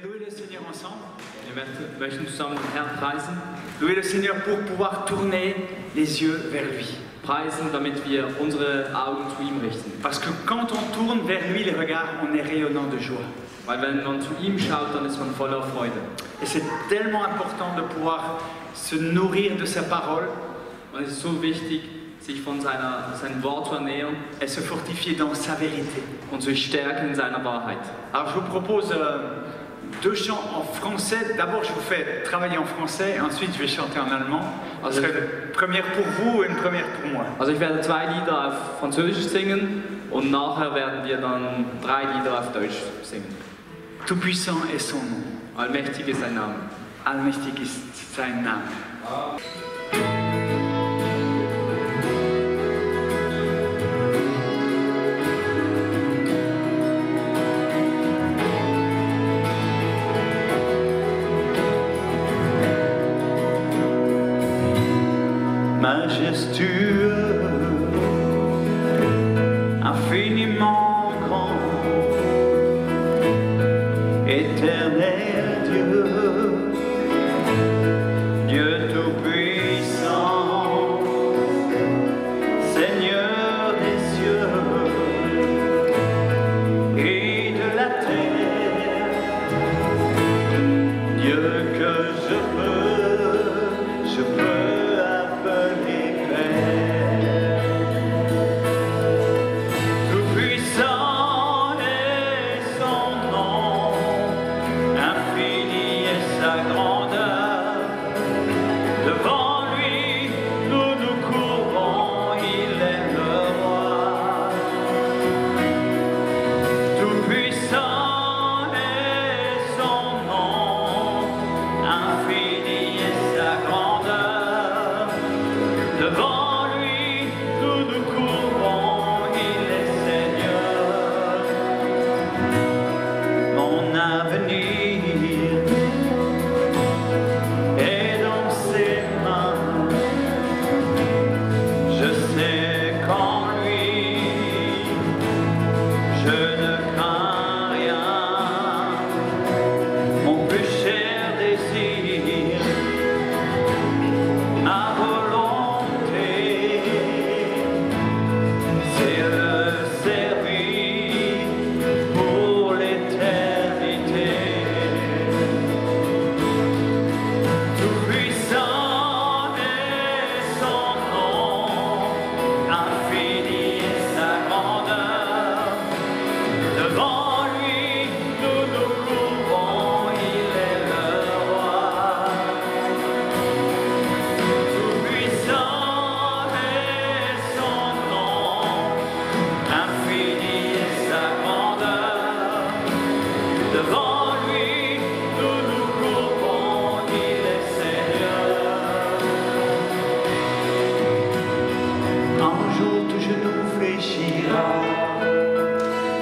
louer le Seigneur ensemble. Wir möchten zusammen den Herrn preisen. Louer le Seigneur pour pouvoir tourner les yeux vers lui. Preisen, damit wir unsere Augen zu ihm richten. Parce que quand on tourne vers lui les regards, on est rayonnant de joie. Weil wenn man zu ihm schaut, dann ist man voller Freude. Et c'est tellement important de pouvoir se nourrir de sa parole. Und es ist so wichtig, sich von seinem Wort zu ernähren Et se fortifier dans sa vérité. und sich stärken in seiner Wahrheit. Alors je vous propose deux chants en français. D'abord je vous fais travailler en français et ensuite je vais chanter en allemand. Ce serait une première pour vous et une première pour moi. Also ich werde 2 Lieder auf Französisch singen und nachher werden wir dann 3 Lieder auf Deutsch singen. Tout-puissant est son nom. Allmächtig ist sein Name. Allmächtig ist sein Name. Majestueux, infiniment grand, éternel Dieu, Dieu tout-puissant, Seigneur des cieux et de la terre, Dieu que je peux appeler Père. Tout-puissant est son nom, infini est sa grandeur. Devant lui, nous nous courbons, il est le roi. Tout-puissant est son nom, infini est sa grandeur. Devant lui, nous nous courbons, il est Seigneur. Mon avenir est dans ses mains. Je sais qu'en lui, je ne crains rien. Mon plus cher désir, ma volonté, c'est le servir pour l'éternité. Tout-puissant est son nom, infini est sa grandeur. Devant lui, nous nous courbons, il est le roi. Tout-puissant est son nom, infini est sa grandeur. Devant lui, nous nous courbons, il est Seigneur. Un jour tout genou fléchira,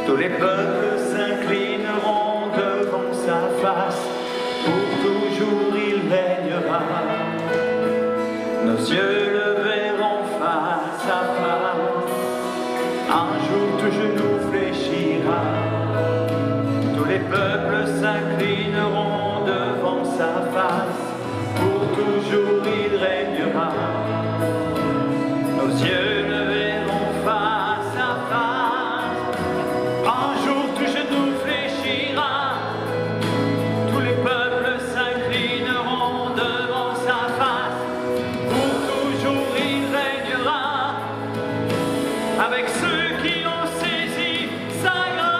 tous les peuples s'inclineront devant sa face, pour toujours il règnera. Nos yeux le verront face à face. Un jour tout genou fléchira, tous les peuples s'inclineront devant sa face, pour toujours il règnera. Nos yeux le verront face à face. Un jour tout genou fléchira, tous les peuples s'inclineront devant sa face, pour toujours il régnera, avec ceux qui ont saisi sa grâce.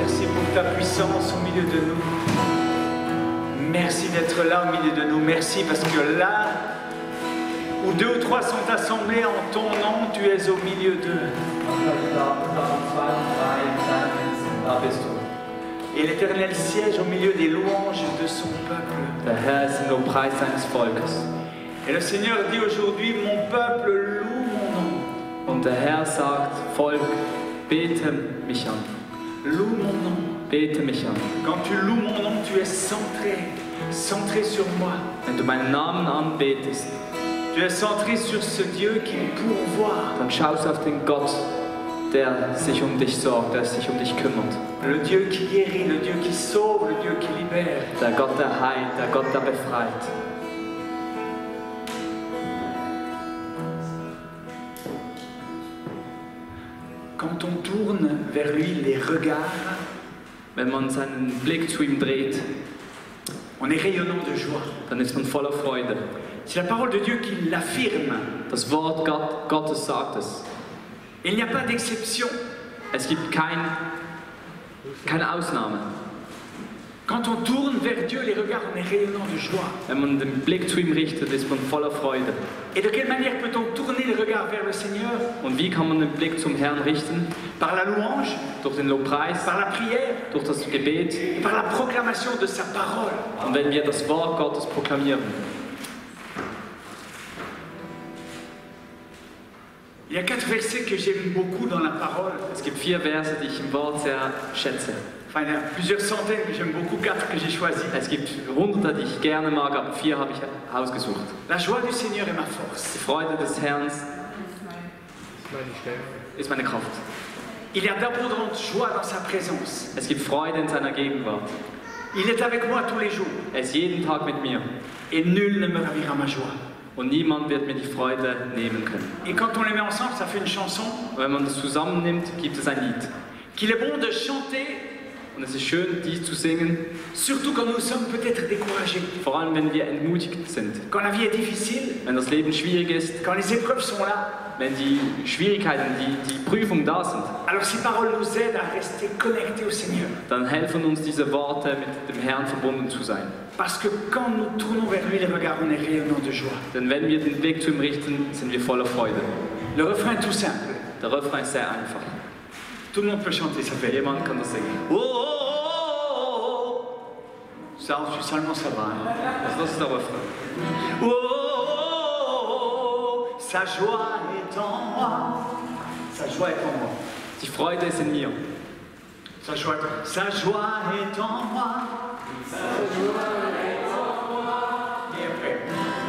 merci pour ta puissance au milieu de nous. Merci d'être là au milieu de nous. Merci parce que là où 2 ou 3 sont assemblés en ton nom, tu es au milieu d'eux. Et l'Éternel siège au milieu des louanges de son peuple. Der Herr ist im Lobpreis seines Volkes. Et le Seigneur dit aujourd'hui, mon peuple loue mon nom. Und der Herr sagt, Volk, bete mich an. Loue mon nom. Bete mich an. Quand tu loues mon nom, tu es centré sur moi. Wenn du meinen Namen anbetest, Tu es centré sur ce Dieu qui pourvoit. dann schaust du auf den Gott, der sich um dich sorgt, der sich um dich kümmert. Le Dieu qui guérit, le Dieu qui sauve, le Dieu qui libère. Der Gott, der heilt, der Gott, der befreit. Quand on tourne vers lui les regards, Wenn man seinen Blick zu ihm dreht, on est rayonnant de joie. dann ist man voller Freude. C'est la parole de Dieu qui l'affirme. Das Wort Gottes sagt es. Il n'y a pas d'exception. Es gibt keine Ausnahme. Quand on tourne vers Dieu les regards, on est rayonnant de joie. Wenn man den Blick zu ihm richtet, ist man voller Freude. Et de quelle manière peut-on tourner les regards vers le Seigneur? Und wie kann man den Blick zum Herrn richten? Par la louange, Durch den Lobpreis, par la prière, durch das Gebet et par la proclamation de sa parole. und wenn wir das Wort Gottes proklamieren. Il y a 4 versets que j'aime beaucoup dans la parole. Es gibt 4 Verse, die ich im Wort sehr schätze. Enfin, il y a plusieurs centaines que j'aime beaucoup, 4 que j'ai choisis. Es gibt Hunderte, die ich gerne mag, aber 4 habe ich ausgesucht. La joie du Seigneur est ma force. Die Freude des Herrn ist meine Kraft. Il y a d'abondantes joies dans sa présence. Es gibt Freude in seiner Gegenwart. Il est avec moi tous les jours. Er ist jeden Tag mit mir. Et nul ne me ravira ma joie. Und niemand wird mir die Freude nehmen können. Et quand on les met ensemble, ça fait une chanson. Und wenn man das zusammennimmt, gibt es ein Lied. Qu'il est bon de chanter, Und es ist schön, dies zu singen, surtout quand nous sommes peut-être découragés. vor allem wenn wir entmutigt sind. Quand la vie est difficile, Wenn das Leben schwierig ist, quand les épreuves sont là. wenn die Schwierigkeiten, die Prüfungen da sind, Alors ces paroles nous aident à rester connectés au Seigneur. dann helfen uns diese Worte, mit dem Herrn verbunden zu sein. Parce que quand nous tournons vers lui les regards, on est rayonnant de joie. Denn wenn wir den Blick zu ihm richten, sind wir voller Freude. Le refrain est tout simple. Der Refrain ist sehr einfach. Tout le monde peut chanter, ça fait. Jemand kann das singen. Oh, oh, oh, oh. Ça, en suisse allemand, ça va. Hein? Also das ist der Refrain. Oh, oh, oh, oh, sa joie est en moi. Sa joie est en moi. Die Freude ist in mir. Sa joie est en moi. Et après.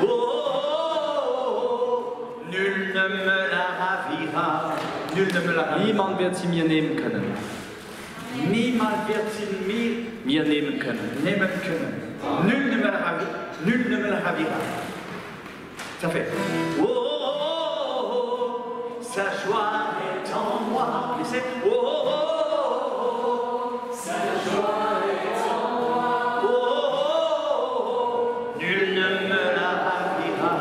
Oh, oh, oh, nul ne me la ravira. Nul ne me la ravira. Niemand wird sie mir nehmen können. Niemand wird sie Mir nehmen können. nehmen können. Nul ne me la ravira. Nul ne me la ravira. Ça fait. Oh, oh, oh, oh, sa joie est en moi. Et c'est. Oh, oh, oh, oh, sa joie est en moi. Oh, oh, oh, nul ne me la ravira.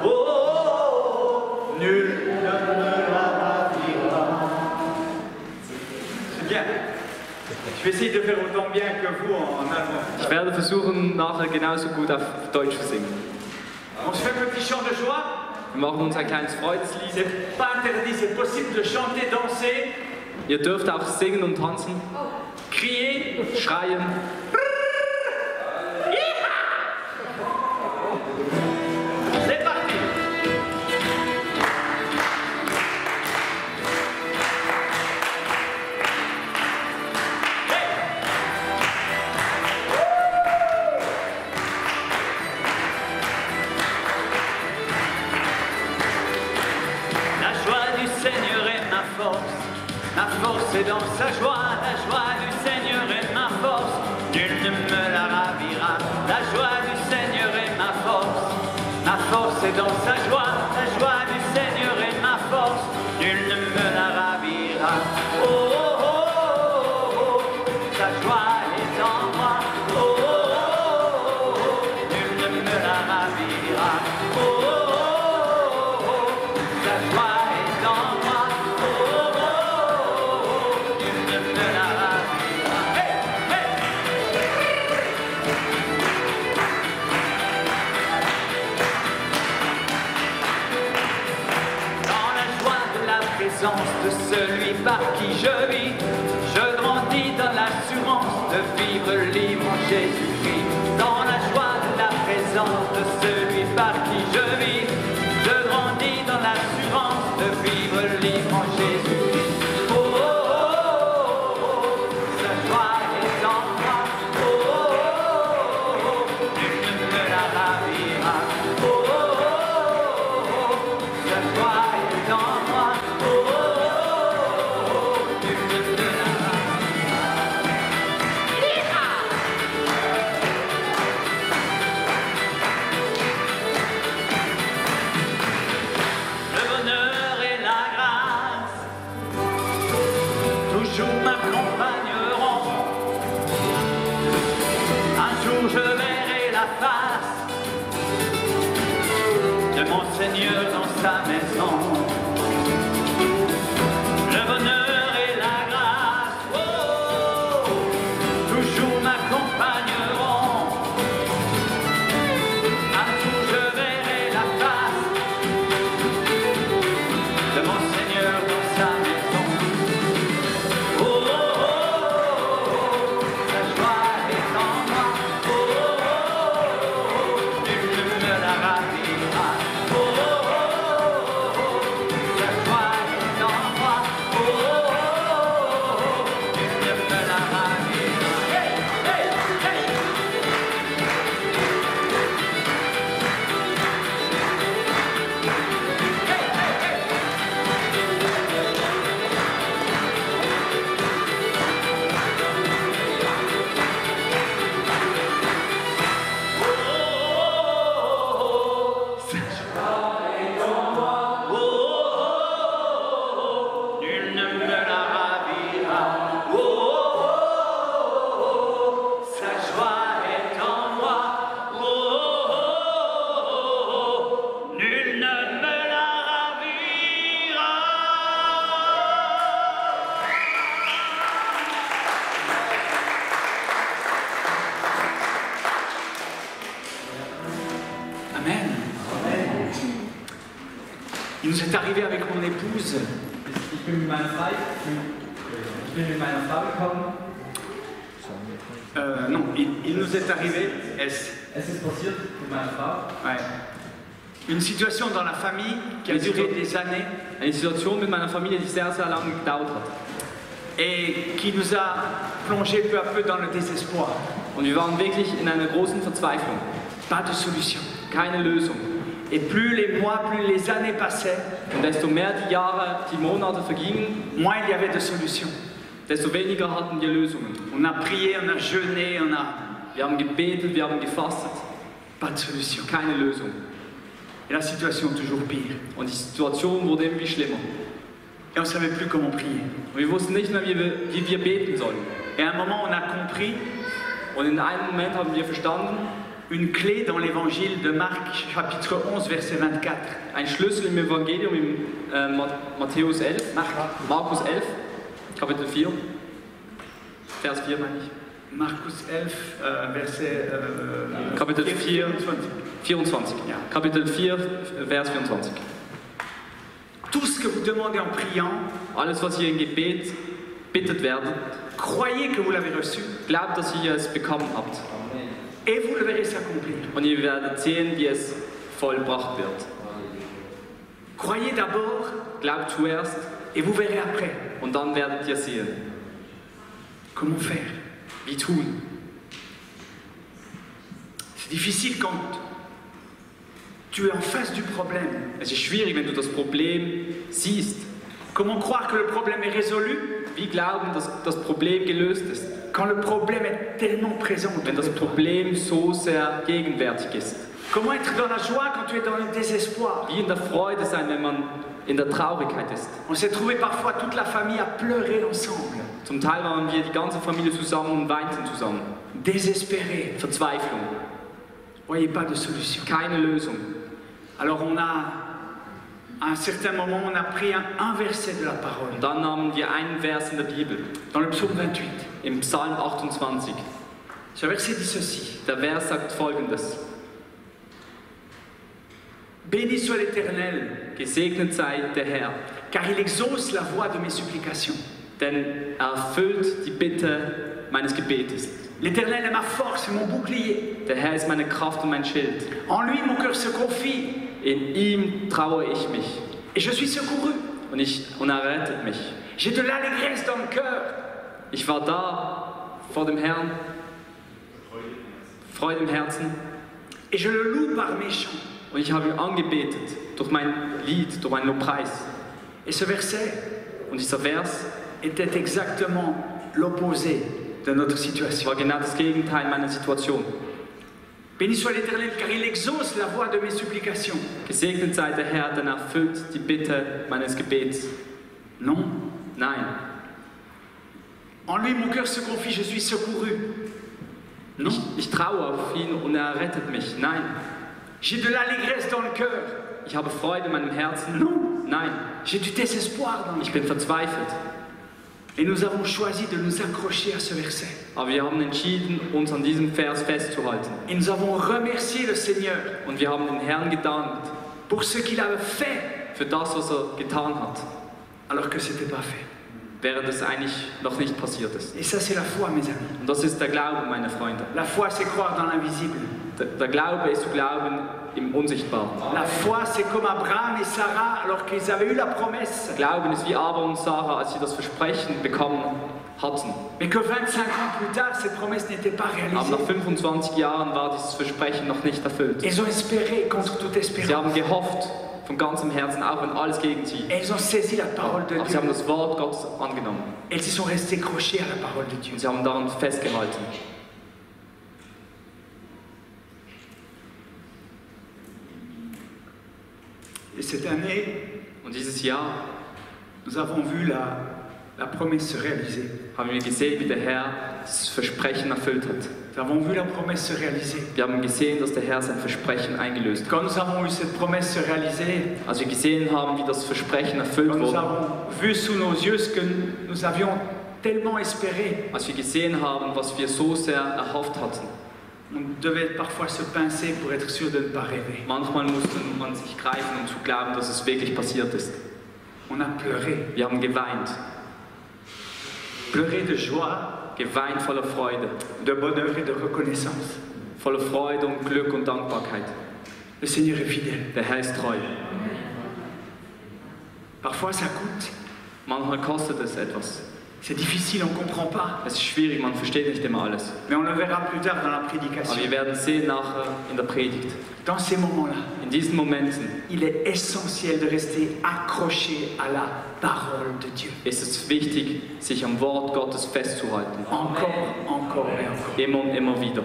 Oh, oh, oh, nul ne me la ravira. C'est bien. Je vais essayer de faire autant bien que vous en allemand. Ich werde versuchen, nachher genauso gut auf Deutsch zu singen. On se fait un petit chant de joie. Wir machen uns ein kleines Freudeslied. C'est pas interdit, c'est possible de chanter, danser, Ihr dürft auch singen und tanzen, crier. schreien. C'est parti. La joie du Seigneur est ma force. Ma force est dans sa joie. La joie du Seigneur est ma force. Nul ne me la ravira. La joie du Seigneur est ma force. Ma force est dans sa joie. La joie du Seigneur est ma force. Nul ne me la ravira. Oh, oh, oh, oh, oh. Sa joie est en moi. Oh, oh, oh, oh. Nul ne me la ravira. Oh, oh, oh, oh. Sa joie est en moi. Oh, oh, oh, oh. Nul ne me la ravira. qui je vis. Je grandis dans l'assurance de vivre libre en Jésus-Christ, dans la joie de la présence de celui par qui je vis. Je grandis dans l'assurance de vivre libre en Jésus-Christ. Oh, oh, oh, oh, oh, sa joie est en moi. Oh, oh, oh, oh, nul ne me la ravira. Oh, oh, oh, oh, sa joie est en moi. Oh, oh, oh, oh, nul ne me la ravira. Le bonheur et la grâce toujours m'accompagneront. Un jour je verrai la face de mon Seigneur dans sa maison. Le bonheur et la grâce, oh, toujours m'accompagneront. Un jour je verrai la face de mon Seigneur dans sa maison. Oh, oh, oh, oh, sa joie est en moi. Oh, oh, oh, nul ne me la ravira. Oh, oh, oh, sa joie est en moi. Oh, oh, oh, nul ne me la ravira. Hey, hey, hey. Nul ne me la ravira. Oh, oh, oh, sa joie est en moi. Oh, oh, oh, nul ne me la ravira. Amen. Il nous est arrivé avec mon épouse Ich bin mit meiner Frau gekommen. non, il nous est arrivé, est-ce Es ist passiert mit meiner Frau. ouais, une situation dans la famille qui a duré des années Eine Situation mit meiner Familie, die sehr, sehr lange gedauert hat. et qui nous a plongé peu à peu dans le désespoir. Und wir waren wirklich in einer großen Verzweiflung. Pas de solution. Keine Lösung. Et plus les mois, plus les années passaient, Und desto mehr die Jahre, die Monate vergingen, moins il y avait de solutions. desto weniger hatten wir Lösungen. On a prié, on a jeûné, on a Wir haben gebetet, wir haben gefastet. pas de solution. Keine Lösung. Et la situation toujours pire. Und die Situation wurde irgendwie schlimmer. Et on ne savait plus comment prier. Und wir wussten nicht mehr, wie wir beten sollen. Et à un moment, on a compris Und in einem Moment haben wir verstanden, une clé dans l'évangile de Marc, chapitre 11, verset 24. ein Schlüssel im Evangelium im Matthäus 11, Markus 11, Kapitel 4, Vers 4 meine ich. Markus 11, verset Kapitel 4, 24. Ja. Kapitel 4, Vers 24. Tout ce que vous demandez en priant, Alles, was ihr im Gebet bittet werdet, croyez que vous l'avez reçu glaubt, dass ihr es bekommen habt. et vous le verrez s'accomplir. Und ihr werdet sehen, wie es vollbracht wird. Croyez d'abord Glaubt zuerst et vous verrez après. und dann werdet ihr sehen. Comment faire? Wie tun? C'est difficile quand tu es en face du problème. Es ist schwierig, wenn du das Problem siehst. Comment croire que le problème est résolu Wie glauben, dass das Problem gelöst ist, quand le problème est tellement présent wenn autour das de toi? Problem so sehr gegenwärtig ist? Comment être dans la joie quand tu es dans le désespoir? Wie in der Freude sein, wenn man in der Traurigkeit ist? On s'est trouvé parfois toute la famille à pleurer ensemble, Zum Teil waren wir die ganze Familie zusammen und weinten zusammen. désespérés. Verzweiflung, Voyez pas de solution. keine Lösung. Alors on a, à un certain moment, on a pris un verset de la parole, Und dann nahmen wir einen Vers in der Bibel, dans le psaume 28. im Psalm 28. Ce verset dit ceci: Der Vers sagt folgendes: Béni soit l'Éternel, Gesegnet sei der Herr, car il exauce la voix de mes supplications. denn er erfüllt die Bitte meines Gebetes. L'Éternel est ma force et mon bouclier. Der Herr ist meine Kraft und mein Schild. En lui, mon cœur se confie. In ihm traue ich mich Et je suis secouru. und er rettet mich. J'ai de l'allégresse dans le cœur. Ich war da vor dem Herrn, Freude im Herzen, Et je le loue par mes chants. und ich habe ihn angebetet durch mein Lied, durch meinen Lobpreis. Et ce verset Und dieser Vers était exactement l'opposé de notre situation. war genau das Gegenteil meiner Situation. Béni soit l'Éternel, car il exauce la voix de mes supplications. Gesegnet sei der Herr, denn er erfüllt die Bitte meines Gebets. Non. Nein, En lui, mon cœur se confie, je suis secouru. Non. ich traue auf ihn und er rettet mich. Nein, J'ai de l'allégresse dans le cœur. ich habe Freude in meinem Herzen. Non. Nein, J'ai du désespoir dans le ich cœur. bin verzweifelt. Et nous avons choisi de nous accrocher à ce verset. Aber wir haben entschieden, uns an diesem Vers festzuhalten. Et nous avons remercié le Seigneur Und wir haben den Herrn gedankt pour ce qu'il avait fait, für das, was er getan hat, alors que ce n'était pas fait. während es eigentlich noch nicht passiert ist. Et ça, c'est la foi, mes amis. Und das ist der Glaube, meine Freunde. La foi, c'est croire dans l'invisible. Der Glaube ist zu glauben im Unsichtbaren. La foi, c'est comme Abraham et Sarah, alors qu'ils avaient eu la promesse, Glauben ist wie Abraham und Sarah, als sie das Versprechen bekommen hatten. mais que 25 ans plus tard, cette promesse n'était pas Aber réalisée. nach 25 Jahren war dieses Versprechen noch nicht erfüllt. Ils ont espéré contre toute Sie haben espérance. gehofft von ganzem Herzen, auch wenn alles gegen sie. Et ils ont saisi la parole de Aber sie Dieu. haben das Wort Gottes angenommen. Et ils sont restés crochés à la parole de Dieu. Und sie haben daran festgehalten. Et cette année, Und dieses Jahr nous avons vu la promesse se réaliser. haben wir gesehen, wie der Herr das Versprechen erfüllt hat. Nous avons vu la promesse se réaliser. Wir haben gesehen, dass der Herr sein Versprechen eingelöst hat. Quand nous avons vu cette promesse se réaliser, Als wir gesehen haben, wie das Versprechen erfüllt quand nous wurde, avons vu sous nos yeux ce que nous avions tellement espéré, als wir gesehen haben, was wir so sehr erhofft hatten, on devait parfois se pincer pour être sûr de ne pas rêver. manchmal musste man sich greifen, um zu glauben, dass es wirklich passiert ist. On a pleuré. Wir haben geweint, Pleuré de joie, geweint voller Freude, de bonheur et de reconnaissance. voller Freude und Glück und Dankbarkeit. Le Seigneur est fidèle. Der Herr ist treu. Parfois ça coûte. Manchmal kostet es etwas. C'est difficile, on ne comprend pas. Es ist schwierig, man versteht nicht immer alles. Mais on le verra plus tard dans la Aber prédication. wir werden sehen nachher in der Predigt. Dans ces moments-là, In diesen Momenten il est essentiel de rester accroché à la parole de Dieu. ist es wichtig, sich am Wort Gottes festzuhalten. Encore, encore et encore. Immer und immer wieder.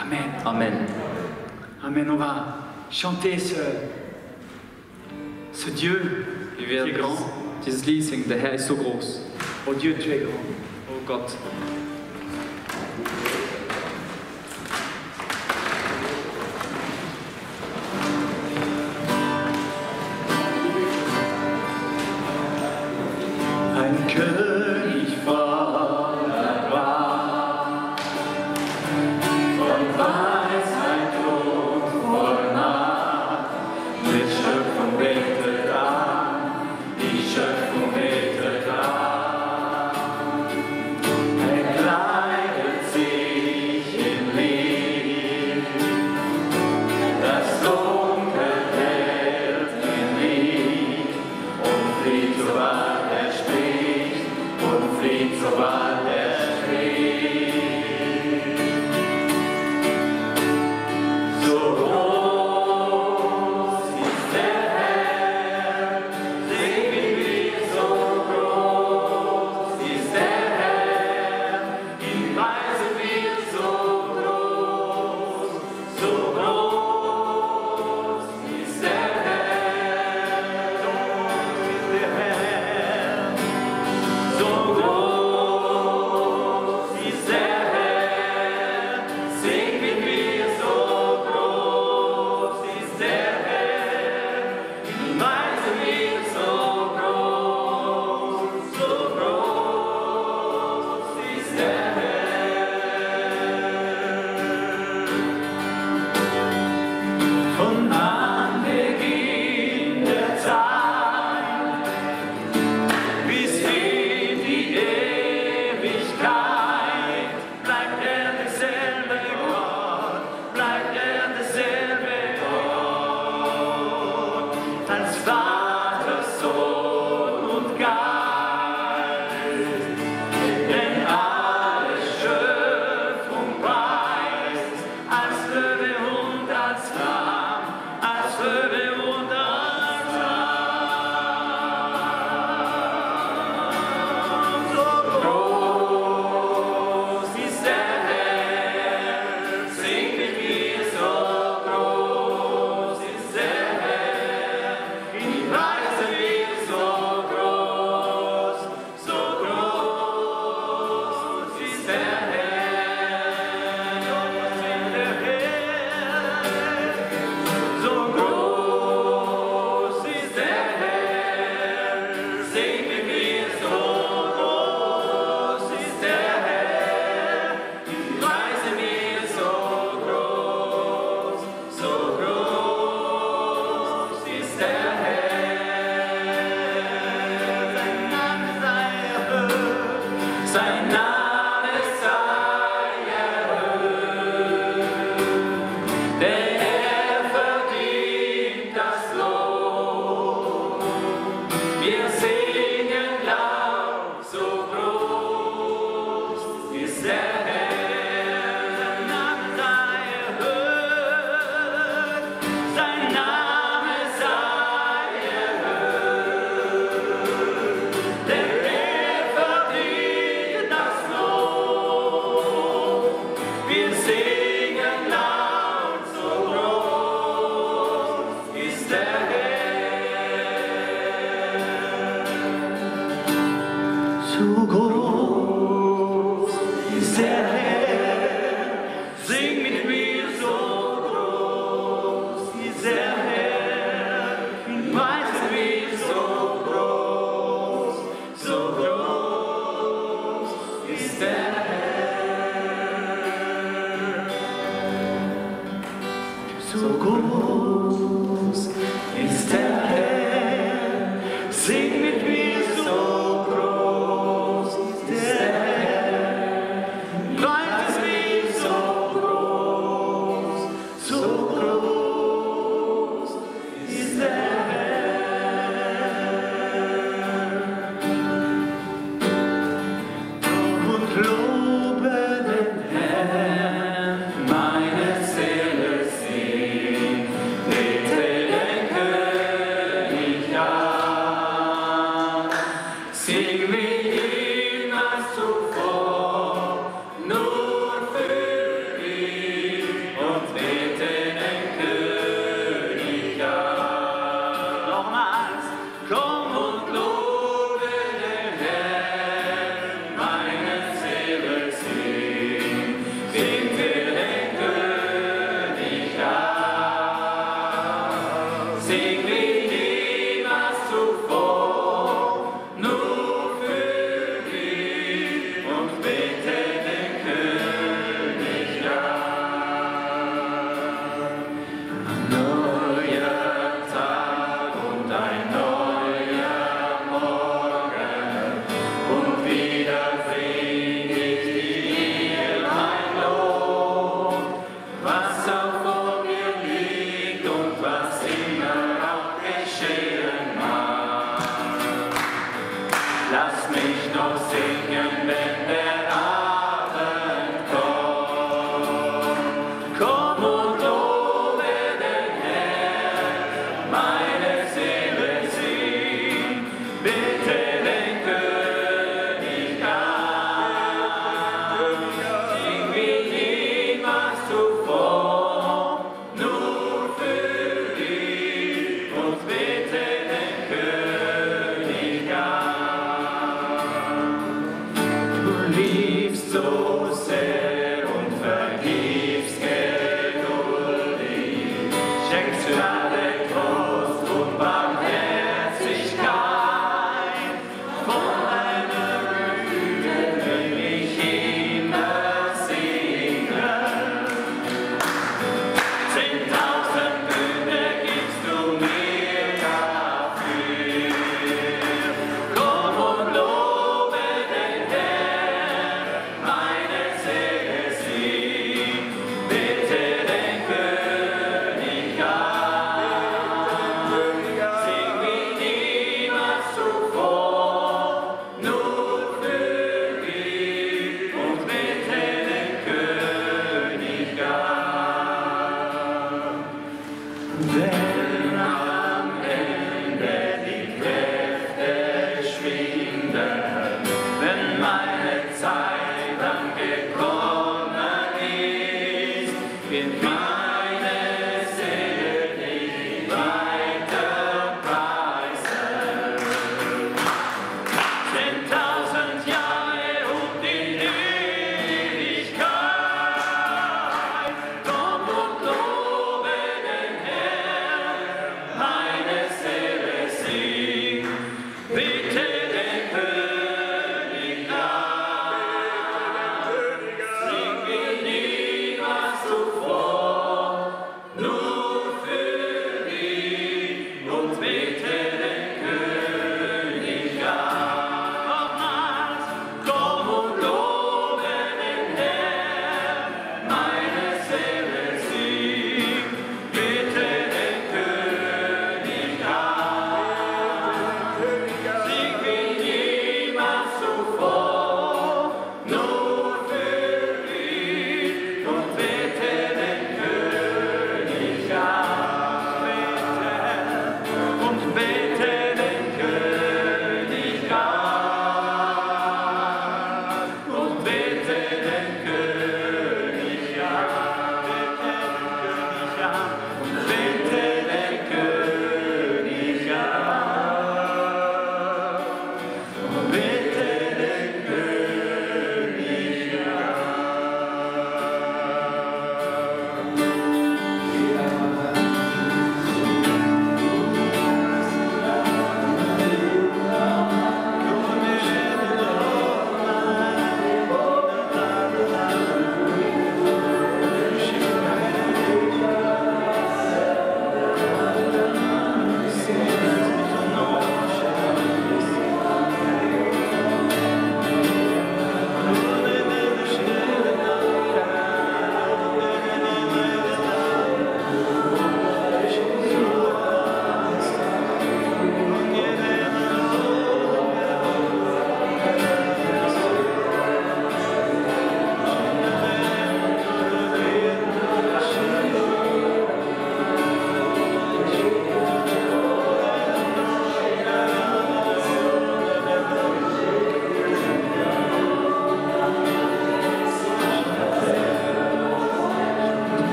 Amen. Amen. Amen. On va chanter ce Dieu Wir qui est werden grand. dieses Lied singen. Der Herr ist so groß. Oh Dieu, tu es grand. Oh Gott. Ein König voller Pracht, von Weisheit und voll Macht, die Schöpfung betet an, die Schöpfung betet an. groß ist der Herr. Sing mit mir, so groß ist der Herr. Preist es mir, so groß ist der Herr. Komm und lobe den Herrn, meine Seele singt, bete den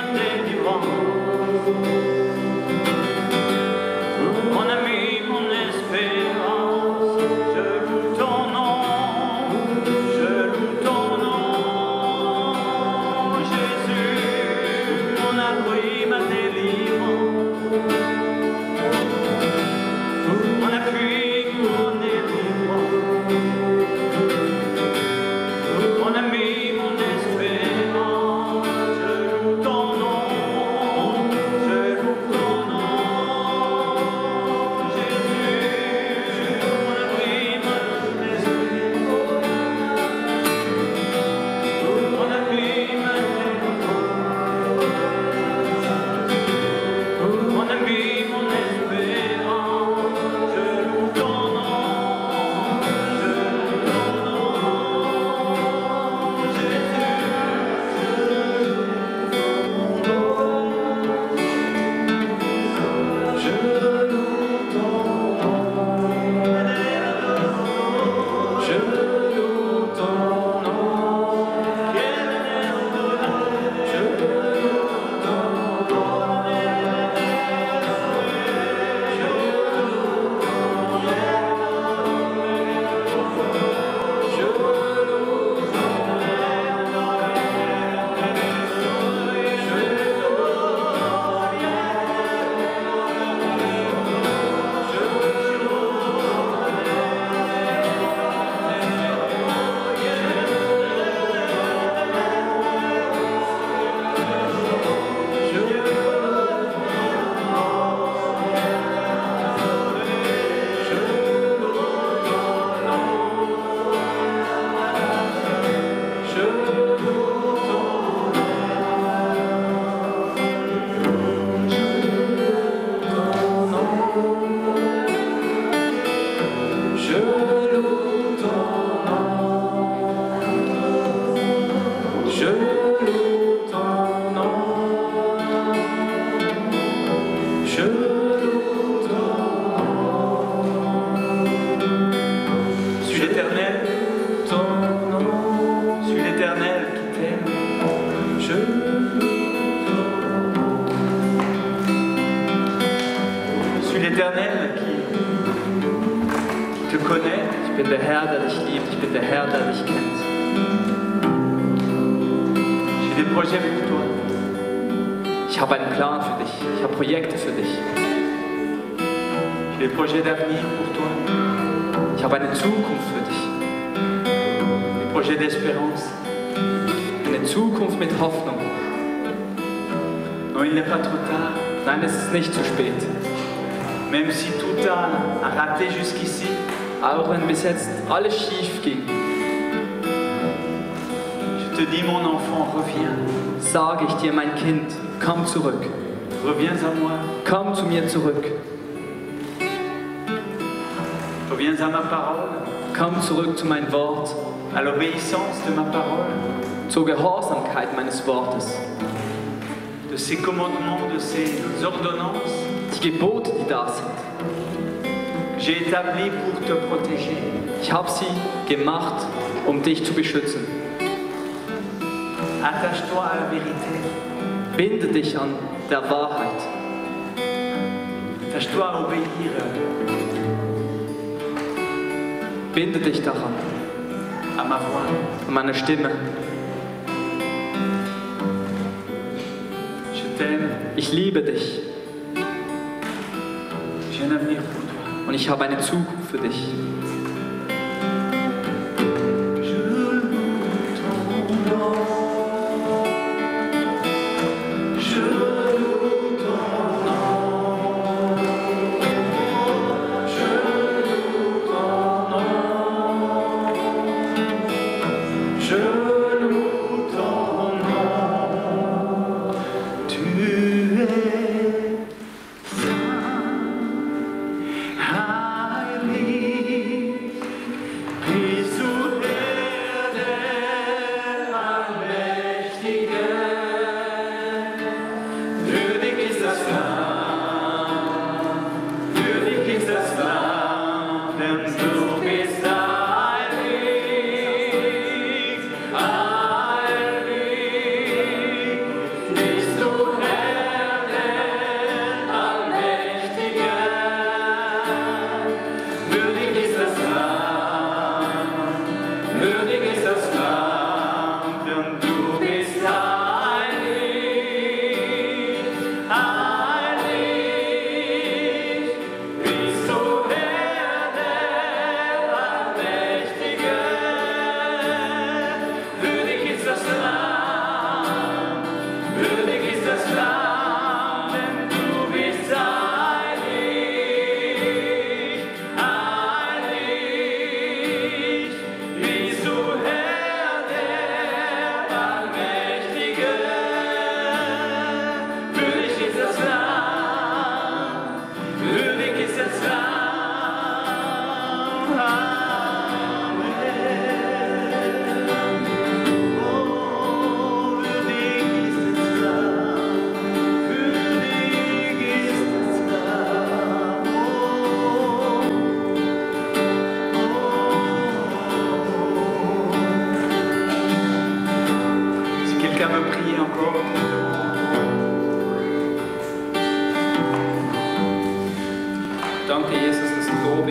ma délivrance. Mon ami, mon espérance, je loue ton nom, je loue ton nom. Jésus, mon abri, ma délivrance, mon appui, mon délivrance, mon ami, mon espérance, je loue ton nom, je loue ton nom. Jésus, mon abri, mon espérance, mon appui, ma délivrance, mon ami, mon espérance, je loue ton nom, je loue ton nom. Suis l'Éternel, suis l'Éternel qui t'aime. Suis l'Éternel qui te connaît. Ich bin der Herr, der dich liebt. Ich bin der Herr, der dich kennt. J'ai des projets pour toi. Ich habe einen Plan für dich. Ich habe Projekte für dich. J'ai des projets d'avenir pour toi. Ich habe eine Zukunft für dich. Des projets d'espérance. Eine Zukunft mit Hoffnung. Non, il n'est pas trop tard. Nein, es ist nicht zu spät. Même si tout a raté jusqu'ici, Auch wenn bis jetzt alles schief ging, je te dis, mon enfant, reviens. sage ich dir, mein Kind, komm zurück. Reviens à moi. Komm zu mir zurück. Reviens à ma parole, Komm zurück zu meinem Wort, à l'obéissance de ma parole, zur Gehorsamkeit meines Wortes. de ces commandements, de ces ordonnances Die Gebote, die da sind, que j'ai établies pour te protéger. ich habe sie gemacht, um dich zu beschützen. Attache-toi à la vérité. Binde dich an der Wahrheit. Attache-toi à obéir Binde dich daran, à ma voix. an meiner Stimme. Je t'aime. Ich liebe dich J'ai un avenir pour toi. und ich habe eine Zukunft für dich. Je loue ton nom. Je loue ton nom. Je loue ton nom. Je loue ton nom. Tu es saint, highly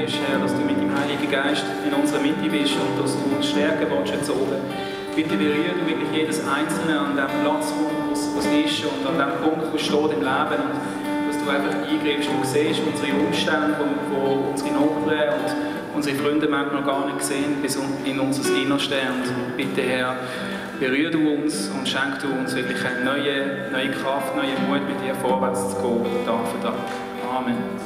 bist, Herr, dass du mit dem Heiligen Geist in unserer Mitte bist und dass du uns stärken willst jetzt oben. Bitte berühre du wirklich jedes Einzelne an dem Platz, wo es ist und an dem Punkt, wo es steht im Leben. Und dass du einfach eingreifst. Du siehst unsere Umstände, wo unsere Nachbarn und unsere Freunde manchmal noch gar nicht sehen, bis in unser Innerste. Und bitte, Herr, berühre du uns und schenk du uns wirklich eine neue Kraft, neue Mut, mit dir vorwärts zu gehen, Tag für Tag. Amen.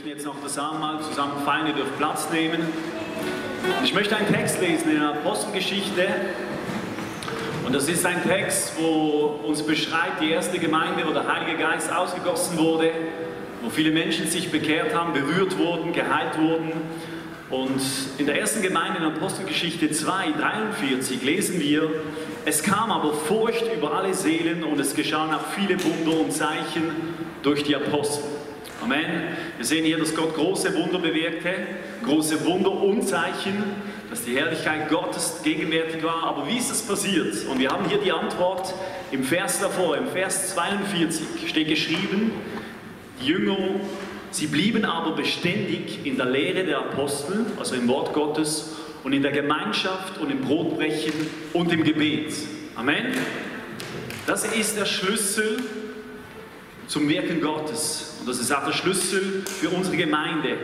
Jetzt noch das Abendmahl zusammen feiern, ihr dürft Platz nehmen. Ich möchte einen Text lesen in der Apostelgeschichte. Und das ist ein Text, wo uns beschreibt die erste Gemeinde, wo der Heilige Geist ausgegossen wurde, wo viele Menschen sich bekehrt haben, berührt wurden, geheilt wurden. Und in der ersten Gemeinde in Apostelgeschichte 2,43 lesen wir: Es kam aber Furcht über alle Seelen und es geschahen auch viele Wunder und Zeichen durch die Apostel. Amen. Wir sehen hier, dass Gott große Wunder bewirkte, große Wunder und Zeichen, dass die Herrlichkeit Gottes gegenwärtig war. Aber wie ist das passiert? Und wir haben hier die Antwort im Vers davor, im Vers 42 steht geschrieben: Die Jünger, sie blieben aber beständig in der Lehre der Apostel, also im Wort Gottes, und in der Gemeinschaft und im Brotbrechen und im Gebet. Amen. Das ist der Schlüssel zum Wirken Gottes. Und das ist auch der Schlüssel für unsere Gemeinde.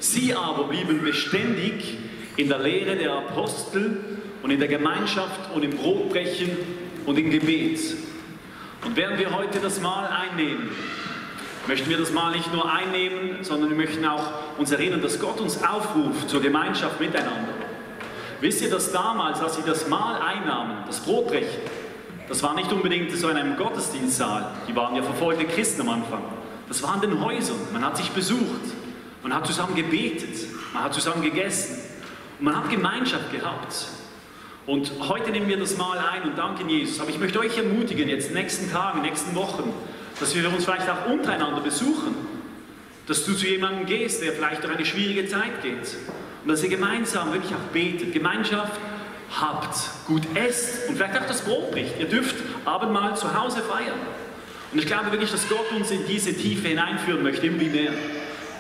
Sie aber blieben beständig in der Lehre der Apostel und in der Gemeinschaft und im Brotbrechen und im Gebet. Und während wir heute das Mahl einnehmen, möchten wir das Mahl nicht nur einnehmen, sondern wir möchten auch uns erinnern, dass Gott uns aufruft zur Gemeinschaft miteinander. Wisst ihr, dass damals, als sie das Mahl einnahmen, das Brotbrechen, das war nicht unbedingt so in einem Gottesdienstsaal, die waren ja verfolgte Christen am Anfang. Das war in den Häusern, man hat sich besucht, man hat zusammen gebetet, man hat zusammen gegessen und man hat Gemeinschaft gehabt. Und heute nehmen wir das Mahl ein und danken Jesus. Aber ich möchte euch ermutigen, jetzt in den nächsten Tagen, in den nächsten Wochen, dass wir uns vielleicht auch untereinander besuchen, dass du zu jemandem gehst, der vielleicht durch eine schwierige Zeit geht und dass ihr gemeinsam wirklich auch betet, Gemeinschaft habt, gut esst und vielleicht auch das Brot bricht. Ihr dürft Abendmahl zu Hause feiern. Und ich glaube wirklich, dass Gott uns in diese Tiefe hineinführen möchte, immer mehr.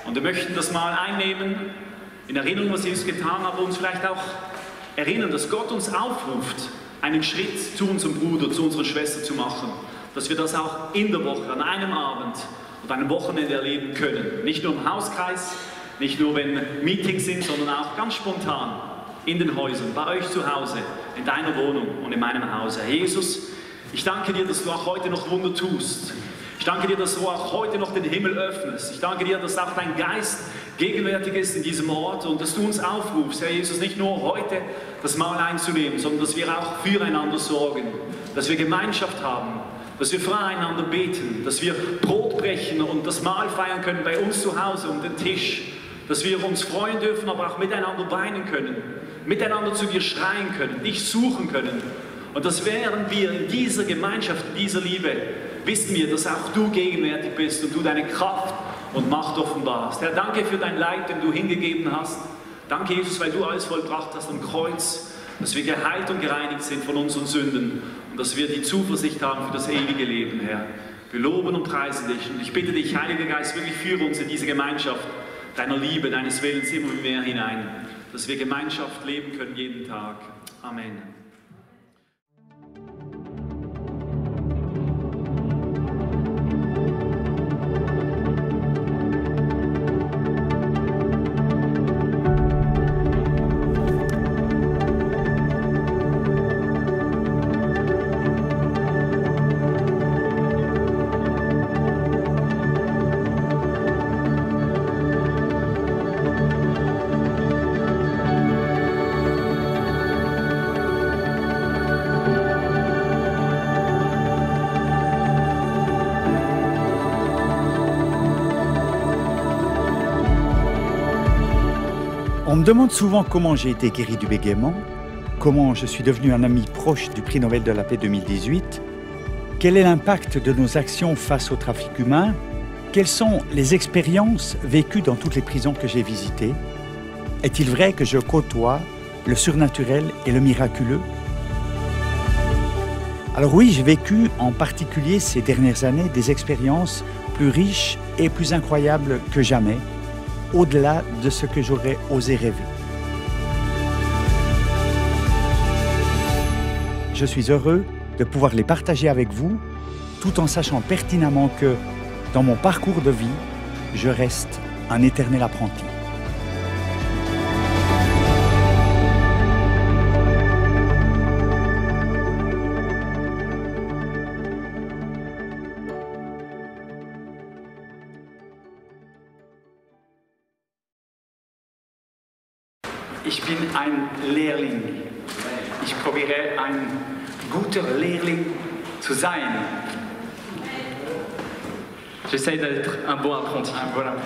Und wir möchten das Mahl einnehmen, in Erinnerung, was Jesus getan hat, aber uns vielleicht auch erinnern, dass Gott uns aufruft, einen Schritt zu unserem Bruder, zu unserer Schwester zu machen. Dass wir das auch in der Woche, an einem Abend und einem Wochenende erleben können. Nicht nur im Hauskreis, nicht nur wenn Meetings sind, sondern auch ganz spontan in den Häusern, bei euch zu Hause, in deiner Wohnung und in meinem Hause. Herr Jesus, ich danke dir, dass du auch heute noch Wunder tust. Ich danke dir, dass du auch heute noch den Himmel öffnest. Ich danke dir, dass auch dein Geist gegenwärtig ist in diesem Ort und dass du uns aufrufst, Herr Jesus, nicht nur heute das Mahl einzunehmen, sondern dass wir auch füreinander sorgen, dass wir Gemeinschaft haben, dass wir füreinander beten, dass wir Brot brechen und das Mahl feiern können bei uns zu Hause um den Tisch, dass wir uns freuen dürfen, aber auch miteinander weinen können, miteinander zu dir schreien können, dich suchen können. Und dass während wir in dieser Gemeinschaft, in dieser Liebe, wissen wir, dass auch du gegenwärtig bist und du deine Kraft und Macht offenbarst. Herr, danke für dein Leid, den du hingegeben hast. Danke, Jesus, weil du alles vollbracht hast am Kreuz, dass wir geheilt und gereinigt sind von unseren Sünden und dass wir die Zuversicht haben für das ewige Leben, Herr. Wir loben und preisen dich und ich bitte dich, Heiliger Geist, wirklich führe uns in diese Gemeinschaft deiner Liebe, deines Willens immer mehr hinein, dass wir Gemeinschaft leben können jeden Tag. Amen. On me demande souvent comment j'ai été guéri du bégaiement, comment je suis devenu un ami proche du prix Nobel de la paix 2018. Quel est l'impact de nos actions face au trafic humain? Quelles sont les expériences vécues dans toutes les prisons que j'ai visitées? Est-il vrai que je côtoie le surnaturel et le miraculeux? Alors oui, j'ai vécu en particulier ces dernières années des expériences plus riches et plus incroyables que jamais, au-delà de ce que j'aurais osé rêver. Je suis heureux de pouvoir les partager avec vous, tout en sachant pertinemment que, dans mon parcours de vie, je reste un éternel apprenti. Ich bin ein Lehrling. Ich probiere ein guter Lehrling zu sein. J'essaye d'être un bon apprenti. Voilà,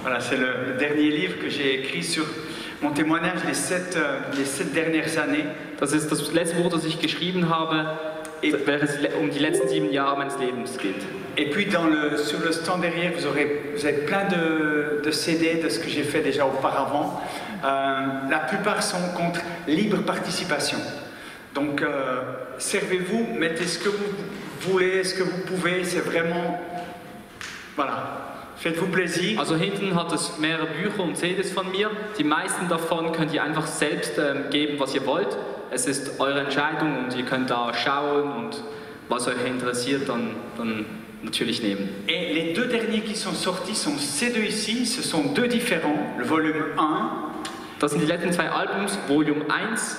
voilà, c'est le dernier livre que j'ai écrit sur mon témoignage les sept dernières années. Das ist das letzte Buch, das ich geschrieben habe, während es die letzten 7 Jahre meines Lebens geht. Et puis sur le stand derrière, vous avez plein de CD de ce que j'ai fait déjà auparavant. La plupart sont contre libre participation. Donc servez-vous, mettez ce que vous voulez, ce que vous pouvez, c'est vraiment... Voilà. Faites-vous plaisir. Also hinten hat es mehrere Bücher und CDs von mir. Die meisten davon könnt ihr einfach selbst geben, was ihr wollt. Es ist eure Entscheidung und ihr könnt da schauen und was euch interessiert, dann natürlich nehmen. Et les deux derniers qui sont sortis sont ces deux ici. Ce sont deux différents. Le volume 1. Das sind die letzten 2 Albums, Volume 1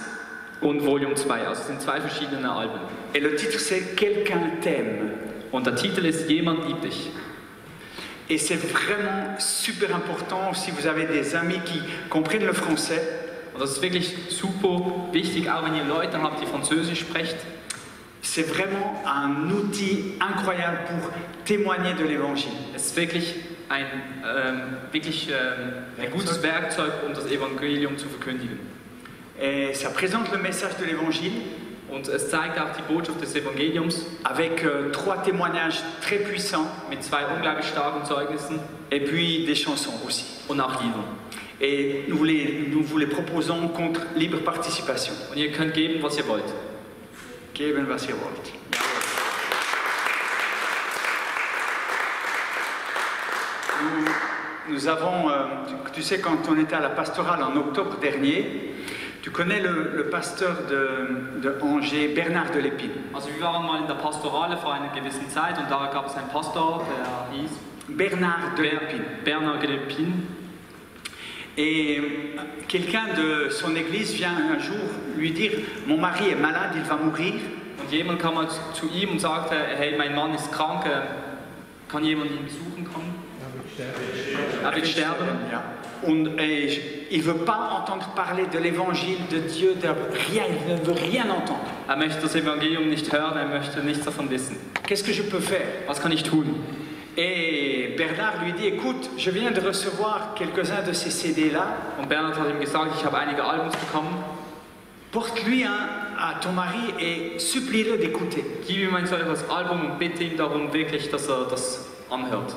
und Volume 2. Also es sind 2 verschiedene Alben. Et le titre c'est Quelqu'un t'aime. Und der Titel ist Jemand liebt dich. Et c'est vraiment super important si vous avez des amis qui comprennent le français. Und das ist wirklich super wichtig, auch wenn ihr Leute habt, die Französisch sprecht. C'est vraiment un outil incroyable pour témoigner de l'évangile. Es ist wirklich ein gutes Werkzeug, um das Evangelium zu verkündigen. Et ça présente le message de l'évangile. Und es zeigt auch die Botschaft des Evangeliums. Avec 3 témoignages très puissants. Mit 2 unglaublich starken Zeugnissen. Et puis des chansons aussi. Und auch Lieder. Et nous vous les proposons contre libre participation. Und ihr könnt geben, was ihr wollt. Geben, was ihr wollt. Nous avons, tu sais, quand on était à la pastorale en octobre dernier, tu connais le pasteur de Angers, Bernard de Lépine. Also wir waren mal in der Pastorale vor einer gewissen Zeit und da gab es einen Pastor, der hieß Bernard de Lépine. Bernard de Lépine. Et quelqu'un de son église vient un jour lui dire « Mon mari est malade, il va mourir. » Und jemand kam mal zu ihm und sagte, hey, mein Mann ist krank, kann jemand ihn besuchen kommen? Er wird sterben. Ja. Und il ne veut pas entendre parler de l'évangile de Dieu, de rien, il ne veut rien entendre. Er möchte das Evangelium nicht hören, er möchte nichts davon wissen. Qu'est-ce que je peux faire? Was kann ich tun? Et Bernard lui dit, écoute, je viens de recevoir quelques-uns de ces CD-là. Und Bernard hat ihm gesagt, ich habe einige Albums bekommen. Porte-lui à ton mari et supplie-le d'écouter. Gib ihm ein solches Album und bitte ihn darum wirklich, dass er das anhört.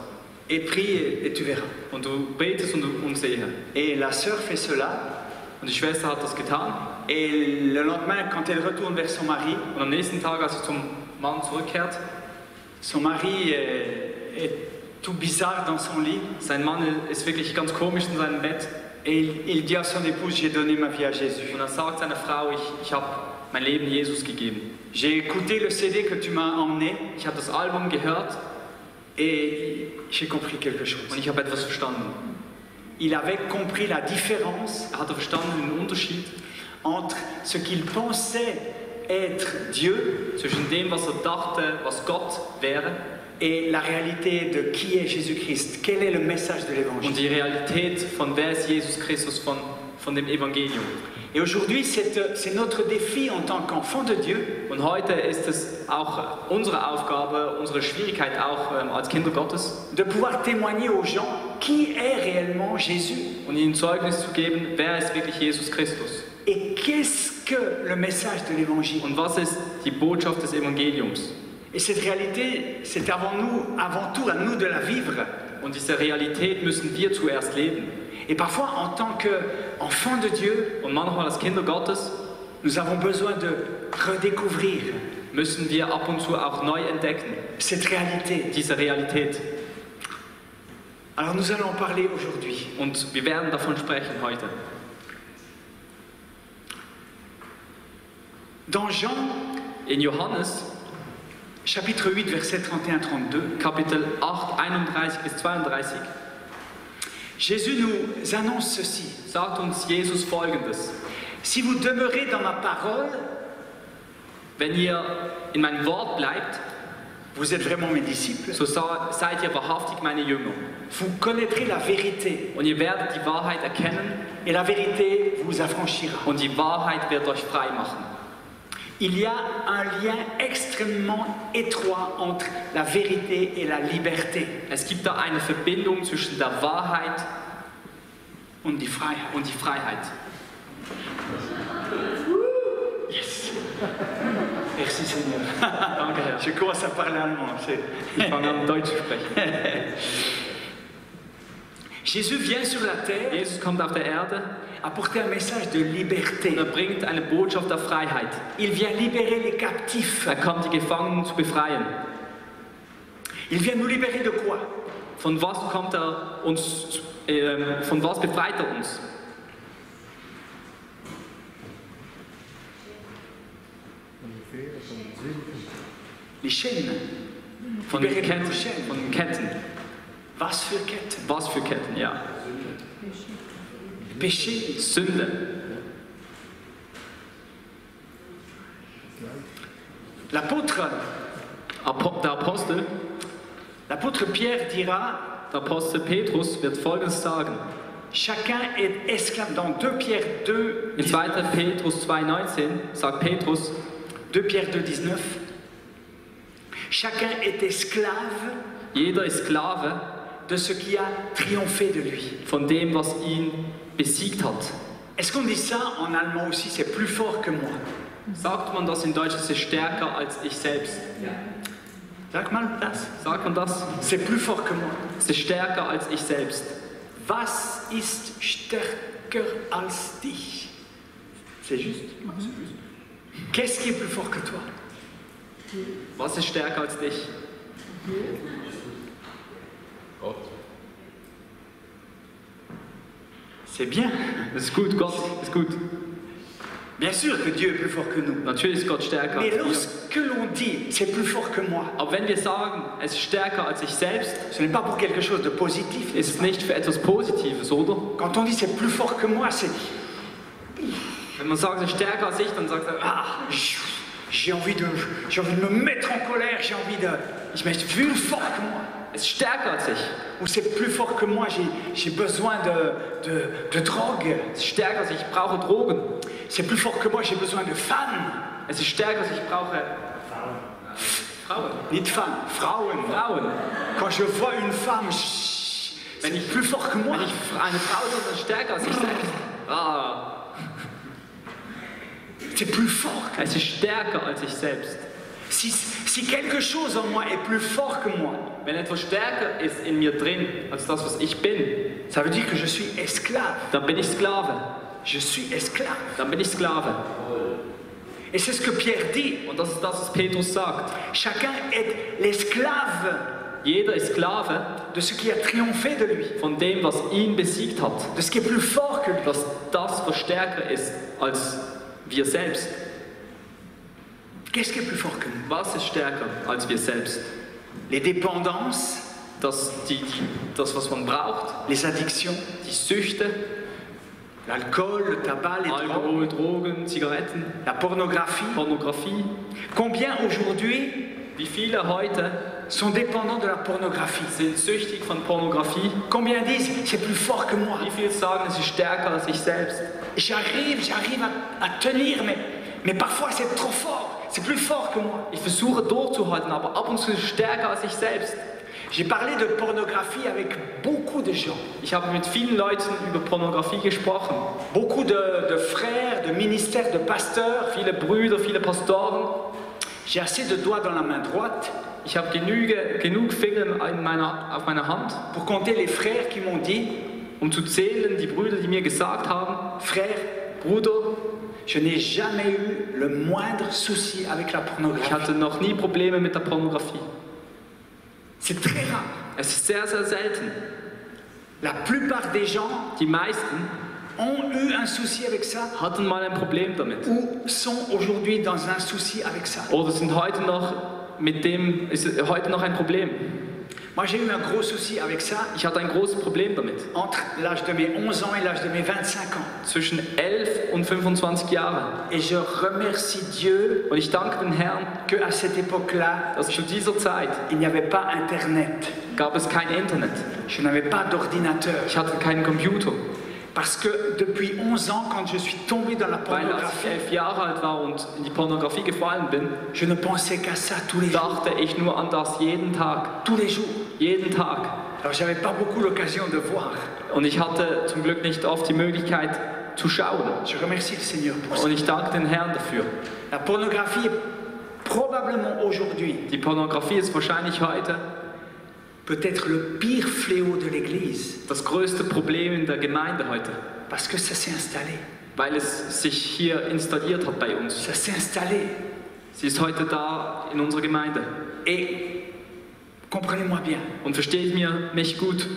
Et prie et tu verras. Und du betest und sehe. Et la sœur fait cela. Und die Schwester hat das getan. Et le lendemain, quand elle retourne vers son mari, und am nächsten Tag, als sie zum Mann zurückkehrt, son mari est tout bizarre dans son lit. Sein Mann ist wirklich ganz komisch in seinem Bett. Et il dit à son épouse, j'ai donné ma vie à Jésus. Und er sagt seiner Frau, ich habe mein Leben Jesus gegeben. J'ai écouté le CD que tu m'as emmené. Ich habe das Album gehört. Et j'ai compris quelque chose. Und ich habe etwas verstanden. Il avait compris la différence. Er hatte verstanden den Unterschied entre ce qu'il pensait être Dieu, zwischen dem, was er dachte, was Gott wäre, et la réalité de qui est Jésus-Christ. Quel est le message de l'évangile? Und die Realität von wer ist Jesus Christus, von dem Evangelium. Et aujourd'hui, c'est notre défi en tant qu'enfant de Dieu. Und heute ist es auch unsere Aufgabe, unsere Schwierigkeit auch als Kinder Gottes, de pouvoir témoigner aux gens qui est réellement Jésus. Und ihnen Zeugnis zu geben, wer ist wirklich Jesus Christus. Et qu'est-ce que le message de l'évangile? Und was ist die Botschaft des Evangeliums? Et cette réalité, c'est avant tout à nous de la vivre. Und diese Realität müssen wir zuerst leben. Et parfois, en tant qu'enfants de Dieu, Und manchmal als Kinder Gottes nous avons besoin de redécouvrir müssen wir ab und zu auch neu entdecken, cette réalité. diese Realität. Alors nous allons en parler aujourd'hui. Und wir werden davon sprechen heute. Dans Jean, In Johannes, chapitre 8, versets 31-32, Kapitel 8, 31 bis 32, Jésus nous annonce ceci. sagt uns Jesus Folgendes. Si vous demeurez dans ma parole, Wenn ihr in meinem Wort bleibt, vous êtes vraiment mes disciples, so seid ihr wahrhaftig meine Jünger. vous connaîtrez la vérité Und ihr werdet die Wahrheit erkennen et la vérité vous affranchira. und die Wahrheit wird euch frei machen. Il y a un lien extrêmement étroit entre la vérité et la liberté Es gibt da eine Verbindung zwischen der Wahrheit und die Freiheit. und die Freiheit. Yes. Merci Seigneur. Danke, Herr. Je commence à parler allemand. Ich fange an, Deutsch zu sprechen. Jésus vient sur la terre Jesus kommt auf der Erde apporter un message de liberté. und er bringt eine Botschaft der Freiheit. Il vient libérer les captifs. Er kommt, die Gefangenen zu befreien. Il vient nous libérer de quoi? Von was kommt er uns, von was befreit er uns? Les chaînes. Von den Libérer Ketten. nos chaînes. Von den Ketten. Was für Ketten? Was für Ketten, ja. Péché. Sünde. L'apôtre Pierre dira, Der Apostel Petrus wird Folgendes sagen. chacun est esclave. Dans 2 Pierre 2, In 2. Petrus 2,19 sagt Petrus, 2 Pierre 2, 19, chacun est esclave jeder ist Sklave de ce qui a triomphé de lui. von dem, was ihn besiegt hat. Est-ce qu'on dit ça en allemand aussi? C'est plus fort que moi. Sagt man das in Deutsch, es ist stärker als ich selbst? Sag mal das. Sagt man das? C'est plus fort que moi. Es ist stärker als ich selbst. Was ist stärker als dich? C'est juste. Qu'est-ce qui est plus fort que toi? Was ist stärker als dich? C'est bien. Das ist gut, Gott ist gut. Bien sûr que Dieu est plus fort que nous. Natürlich ist Gott stärker Mais als wir. lorsque l'on dit c'est plus fort que moi, Aber wenn wir sagen, es ist stärker als ich selbst, ce n'est pas pour quelque chose de positif. ist es nicht für etwas Positives, oder? Quand on dit c'est plus fort que moi, c'est Wenn man sagt, es ist stärker als ich, dann sagt er, j'ai envie de me mettre en colère, j'ai envie de. Je suis plus fort que moi. es ist stärker als ich. Ou c'est plus fort que moi, j'ai besoin de drogue. Es ist stärker als ich brauche Drogen. C'est plus fort que moi, j'ai besoin de femmes. Es ist stärker als ich brauche Frauen. Nicht femmes, Frauen. Frauen. Quand je vois une femme, c'est plus fort que moi. Wenn ich eine Frau sehe, dann ist es stärker als ich selbst. C'est plus fort que Es ist stärker als ich selbst. Si quelque chose en moi est plus fort que moi, Wenn etwas stärker ist in mir drin als das, was ich bin, ça veut dire que je suis esclave. dann bin ich Sklave. Je suis esclave. Dann bin ich Sklave. Et c'est ce que Pierre dit. Und das ist das, was Petrus sagt. Chacun est l'esclave Jeder ist Sklave de ce qui a triomphé de lui, von dem, was ihn besiegt hat. de ce qui est plus fort que lui. Dass das, was stärker ist als wir selbst. Qu'est-ce qui est plus fort que nous? Was ist stärker als wir selbst? Les dépendances, Das, was man braucht, les addictions, die Süchte, l'alcool, le tabac, les drogues, Alkohol, Drogen, Zigaretten, la pornographie. Pornografie. Combien aujourd'hui Wie viele heute sont dépendants de la pornographie? sind süchtig von Pornografie? Combien disent c'est plus fort que moi? Wie viele sagen, es ist stärker als ich selbst? J'arrive à tenir, mais parfois c'est trop fort, c'est plus fort que moi. Ich versuche durchzuhalten, aber ab und zu ist es stärker als ich selbst. J'ai parlé de pornographie avec beaucoup de gens, Ich habe mit vielen Leuten über Pornografie gesprochen. beaucoup de frères, de ministères, de pasteurs, Viele Brüder, viele Pastoren. J'ai assez de doigts dans la main droite Ich habe genug Finger auf meiner Hand, pour compter les frères qui m'ont dit, zu zählen, die Brüder, die mir gesagt haben, frère, Bruder, je n'ai jamais eu le moindre souci avec la ich pornographie. hatte noch nie Probleme mit der Pornografie. C'est très rare. Es ist sehr, sehr selten. La plupart des gens Die meisten ont eu un souci avec ça hatten mal ein Problem damit. ou sont aujourd'hui dans un souci avec ça. Oder sind heute noch ist heute noch ein Problem. Moi, j'ai eu un gros souci avec ça Ich hatte ein großes Problem damit. entre l'âge de mes 11 ans et l'âge de mes 25 ans. Zwischen 11 und 25 Jahren. Et je remercie Dieu Und ich danke den Herrn, qu'à cette époque-là, dass zu dieser Zeit il n'y avait pas Internet. gab es kein Internet. Je n'avais pas d'ordinateur. Ich hatte keinen Computer. Parce que depuis 11 ans, quand je suis tombé dans la Weil als ich pornographie, 11 Jahre alt war und in die Pornografie gefallen bin, je ne pensais qu'à ça tous les jours. dachte ich nur an das jeden Tag. Tous les jours. Jeden Tag. Alors, j'avais pas beaucoup l'occasion de voir. Und ich hatte zum Glück nicht oft die Möglichkeit zu schauen. Je remercie le Seigneur pour ça. Und ich danke den Herrn dafür. La pornographie est probablement aujourd'hui Die Pornografie ist wahrscheinlich heute peut-être le pire fléau de l'Église. das größte Problem in der Gemeinde heute. Parce que ça s'est installé. Weil es sich hier installiert hat bei uns. Ça s'est installé. Sie ist heute da in unserer Gemeinde. Et comprenez-moi bien, Und versteht mich gut,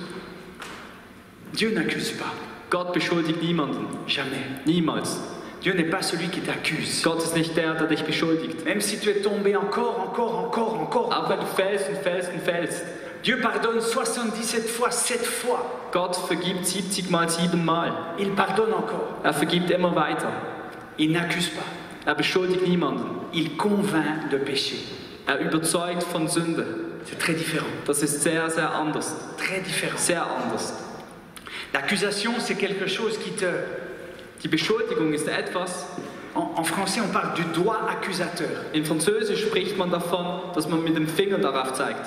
Dieu n'accuse pas. Gott beschuldigt niemanden. Jamais. Niemals. Dieu n'est pas celui qui t'accuse. Gott ist nicht der dich beschuldigt. Même si tu es tombé encore. Auch wenn du fällst und fällst und fällst. Dieu pardonne 77 fois, 7 fois. Gott vergibt 70 mal 7 Mal. Il pardonne encore. Er vergibt immer weiter. Il n'accuse pas. Er beschuldigt niemanden. Il convainc de péché. Er überzeugt von Sünde. C'est très différent. Das ist sehr, sehr anders. Très différent. Sehr anders. L'accusation, c'est quelque chose qui te... Die Beschuldigung ist etwas. En français, on parle du doigt accusateur. In Französisch spricht man davon, dass man mit dem Finger darauf zeigt.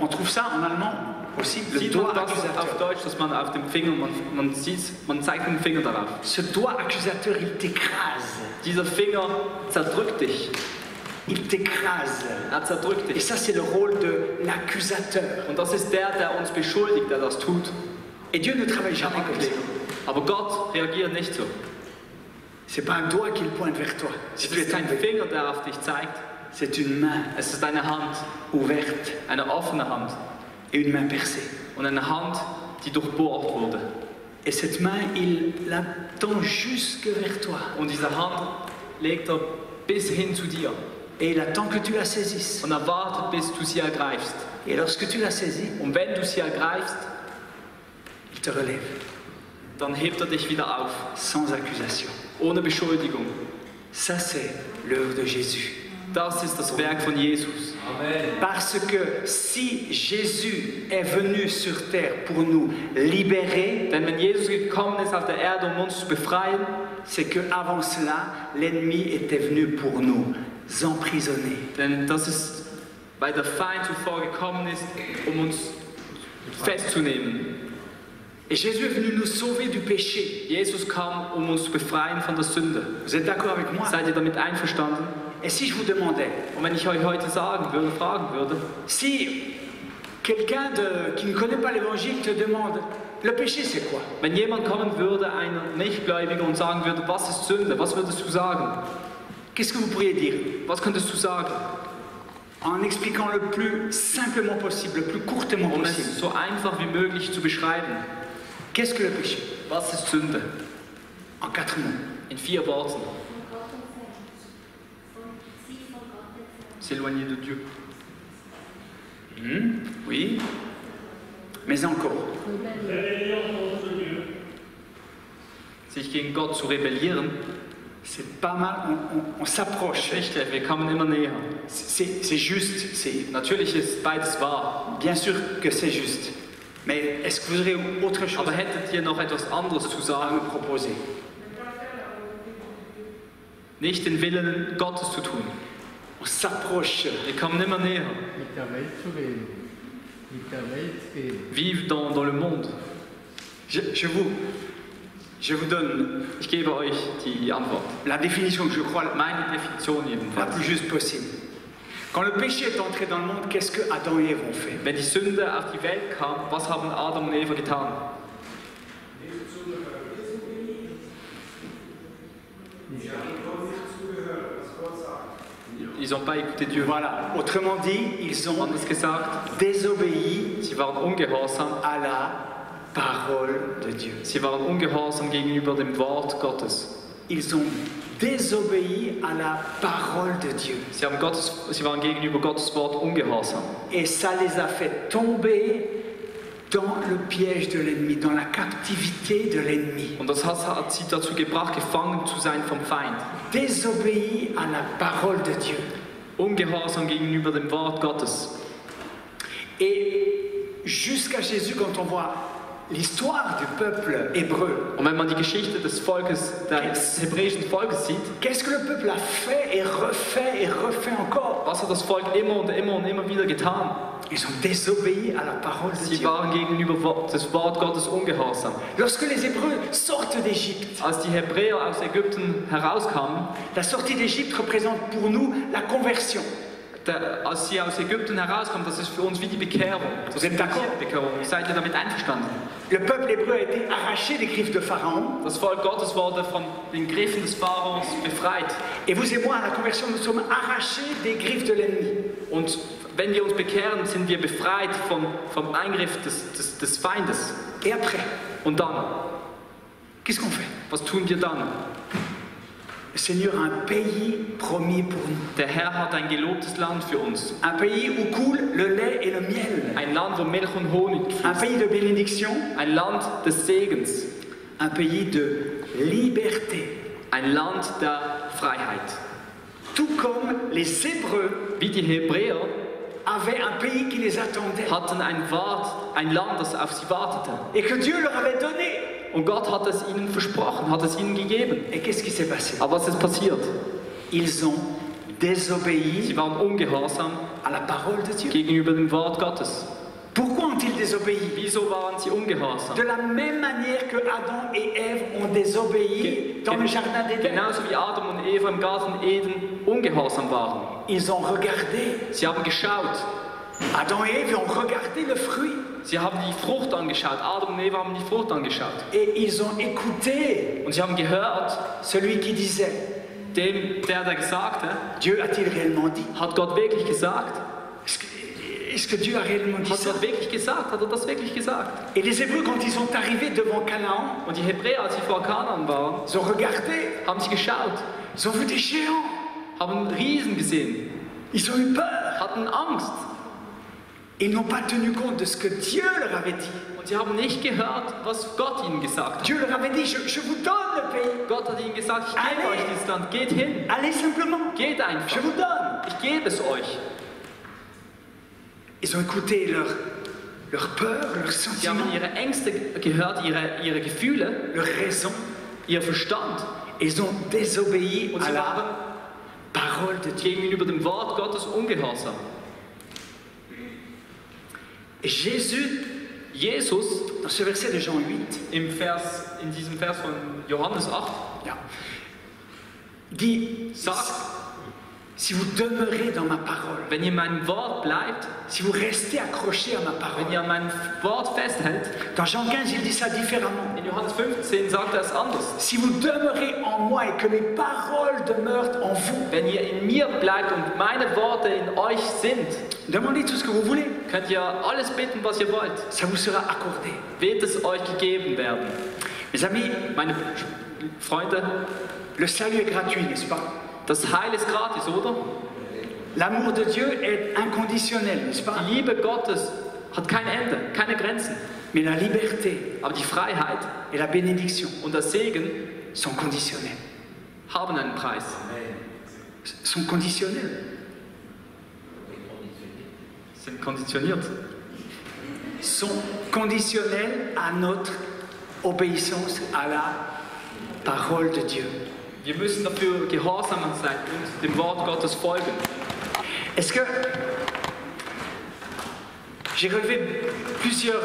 On trouve ça en allemand aussi, le Sieht doigt man das auf accusateur. Deutsch, dass man auf dem Finger, man zeigt den Finger darauf. Ce doigt accusateur, il t'écrase. Dieser Finger zerdrückt dich. Il t'écrase. Er zerdrückt Et dich. ça, c'est le rôle de l'accusateur. Und das ist der uns beschuldigt, der das tut. Et Dieu ne travaille jamais comme ça. Aber Gott reagiert nicht so. C'est pas un doigt qu'il pointe vers toi. Si Es tu es ist kein tombé, Finger, der auf dich zeigt. c'est une main Es ist eine Hand, ouverte eine offene Hand. et une main percée. Und eine Hand, die durchbohrt wurde. Et cette main, il la tend jusque vers toi. Und diese Hand legt er bis hin zu dir. Et il attend que tu la saisisses. Und er wartet, bis du sie ergreifst. Et lorsque tu la saisis, Und wenn du sie ergreifst, il te relève, dann hebt er dich wieder auf. sans accusation. Ohne Beschuldigung. Ça, c'est l'œuvre de Jésus. Das ist das Werk von Jesus. Parce que si Jésus est venu sur terre pour nous libérer, Denn wenn Jesus gekommen ist auf der Erde, um uns zu befreien, c'est qu'avant cela, l'ennemi était venu pour nous emprisonner. denn das ist, weil der Feind zuvor gekommen ist, um uns festzunehmen. Et Jésus est venu nous sauver du péché. Jesus kam, um uns zu befreien von der Sünde. Vous êtes d'accord avec moi? Seid ihr damit einverstanden? Et si je vous demandais, Und wenn ich euch heute fragen würde, si quelqu'un qui ne connaît pas l'évangile te demande, le péché c'est quoi? wenn jemand kommen würde, ein Nichtgläubiger, und sagen würde, was ist Sünde, was würdest du sagen? Qu'est-ce que vous pourriez dire? Was könntest du sagen? En expliquant le plus simplement possible, le plus courtement Um es possible. so einfach wie möglich zu beschreiben. Qu'est-ce que le péché? Was ist Sünde? En 4 mots. In 4 Worten. S'éloigner de Dieu. Oui. Mais encore. Sich gegen Gott zu rebellieren. C'est pas mal, on s'approche. Richtig, wir kommen immer näher. C'est juste, c'est Natürlich ist beides wahr. bien sûr que c'est juste. Mais est-ce que vous aurez autre chose Aber hättet ihr noch etwas anderes zu à sagen? me proposer? Nicht den Willen Gottes zu tun. On s'approche. Wir kommen immer näher. Mit der Welt zu gehen. Mit der Welt gehen. Vivre dans le monde. Je vous donne Ich gebe euch die Antwort. la définition que je crois Meine Definition la jedenfalls. plus juste possible. Quand le péché est entré dans le monde, qu'est-ce que Adam et Ève ont fait? Wenn die Sünde auf die Welt kam, was haben Adam und Eva getan? Ils n'ont pas écouté Dieu. Voilà. Autrement dit, ils ont Anders gesagt, désobéi sie waren ungehorsam. à la parole de Dieu. Sie waren ungehorsam gegenüber dem Wort Gottes. Ils ont désobéi à la parole de Dieu. Sie waren gegenüber Gottes Wort ungehorsam. Et ça les a fait tomber dans le piège de l'ennemi, dans la captivité de l'ennemi. Und das hat sie dazu gebracht, gefangen zu sein vom Feind. Désobéi à la parole de Dieu. Ungehorsam gegenüber dem Wort Gottes. Et jusqu'à Jésus, quand on voit l'histoire du peuple hébreu, Und wenn man die Geschichte des Volkes, des hebräischen Volkes sieht, qu'est-ce que le peuple a fait et refait encore? was hat das Volk immer und immer und immer wieder getan? Ils ont désobéi à la parole de Sie Dieu. waren gegenüber des Wort Gottes ungehorsam. Lorsque les Hébreux sortent d'Égypte, Als die Hebräer aus Ägypten herauskamen, la sortie d'Égypte représente pour nous la conversion. als sie aus Ägypten herauskamen, das ist für uns wie die Bekehrung. Das Vous êtes d'accord? die Bekehrung. Seid ihr damit einverstanden? Le peuple hébreu a été arraché des griffes de Pharaon. Das Volk Gottes wurde von den Griffen des Pharaons befreit. Et vous et moi, à la conversion, nous sommes arrachés des griffes de l'ennemi. Und wenn wir uns bekehren, sind wir befreit vom Eingriff des Feindes. Et après, Und dann, qu'est-ce qu'on fait? was tun wir dann? Le Seigneur a un pays promis pour nous. Der Herr hat ein gelobtes Land für uns. Un pays où coule le lait et le miel. Ein Land, wo Milch und Honig Un fließt. pays de bénédiction. Ein Land des Segens. Un pays de liberté. Ein Land der Freiheit. Tout comme les Hébreux Wie die Hebräer avaient un pays qui les attendait. hatten ein Land, das auf sie wartete. Et que Dieu leur avait donné. Und Gott hat es ihnen versprochen, hat es ihnen gegeben. Et qu'est-ce qui s'est passé? Aber was ist passiert? Ils ont désobéi Sie waren ungehorsam à la parole de Dieu. gegenüber dem Wort Gottes. Pourquoi ont-ils désobéi? Wieso waren sie ungehorsam? De la même manière que Adam et Ève ont désobéi dans le jardin d'Éden. Genauso wie Adam und Eva im Garten Eden ungehorsam waren. Ils ont regardé. Sie haben geschaut. Adam et Ève ont regardé le fruit. Sie haben die Frucht angeschaut. Adam und Eva haben die Frucht angeschaut. Et ils ont écouté Und sie haben gehört, celui qui disait, der gesagt hat, Dieu a-t-il réellement dit? hat Gott wirklich gesagt? Est-ce que Dieu a réellement dit Hat ça? Gott wirklich gesagt? Hat er das wirklich gesagt? Et les Hébreux, quand ils sont arrivés devant Canaan, Und die Hebräer, als sie vor Kanaan waren, ils ont regardé, haben sie geschaut, ils ont vu des géants, haben Riesen gesehen, ils ont eu peur. hatten Angst. Ils n'ont pas tenu compte de ce que Dieu leur avait dit. Und sie haben nicht gehört, was Gott ihnen gesagt hat. Dieu leur avait dit, je vous donne le pays. Gott hat ihnen gesagt, ich gebe Allez. euch dieses Land, geht hin, Allez simplement, geht je einfach, vous donne. ich gebe es euch. Ils ont écouté leur peur, leurs Sie haben sentiments, ihre Ängste gehört, ihre Gefühle, leur raison. ihr Verstand. Ils ont désobéi Und à sie la waren parole de Dieu. gegenüber dem Wort Gottes ungehorsam. Jésus, Jesus, dans ce verset de Jean 8, in diesem Vers von Johannes 8, ja, dit, sagt, si vous demeurez dans ma parole, wenn ihr meinem Wort bleibt, si vous restez accrochés à ma wenn parole. ihr an meinem Wort festhält, Dans Jean 15, il dit ça différemment. in Johannes 15 sagt er es anders. Si vous demeurez en moi et que mes paroles demeurent en vous, Wenn ihr in mir bleibt und meine Worte in euch sind, demandez tout ce que vous voulez, könnt ihr alles bitten, was ihr wollt. ça vous sera accordé. Wird es euch gegeben werden. Mes amis, Meine Freunde, le salut est gratuit, n'est-ce pas? das Heil ist gratis, oder? L'amour de Dieu est inconditionnel, n'est-ce pas? Die Liebe Gottes hat kein Ende, keine Grenzen. Mais la liberté Aber die Freiheit et la bénédiction und der Segen sont conditionnels. haben einen Preis. Sont conditionnels. Sind konditioniert. Sont conditionnels à notre obéissance à la parole de Dieu. Wir müssen dafür gehorsam sein und dem Wort Gottes folgen. Est-ce que j'ai relevé plusieurs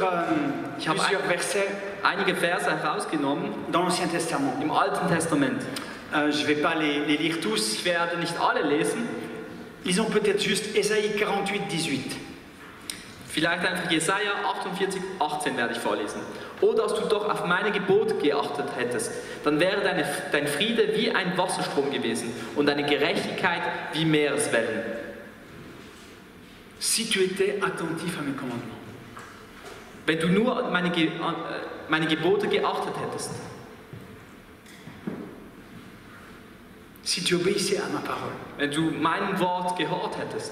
versets Einige Verse herausgenommen dans l'Ancien Testament. im Alten Testament. Je ne vais pas les lire tous. Ich werde nicht alle lesen. Lisons peut-être juste Ésaïe 48, 18. Vielleicht einfach Jesaja 48, 18 werde ich vorlesen. O, dass du doch auf meine Gebote geachtet hättest, dann wäre dein Friede wie ein Wasserstrom gewesen und deine Gerechtigkeit wie Meereswellen. Si tu étais attentif à mes commandements. Wenn du nur an meine Gebote geachtet hättest. Si tu obéissais à ma parole. Wenn du meinem Wort gehört hättest.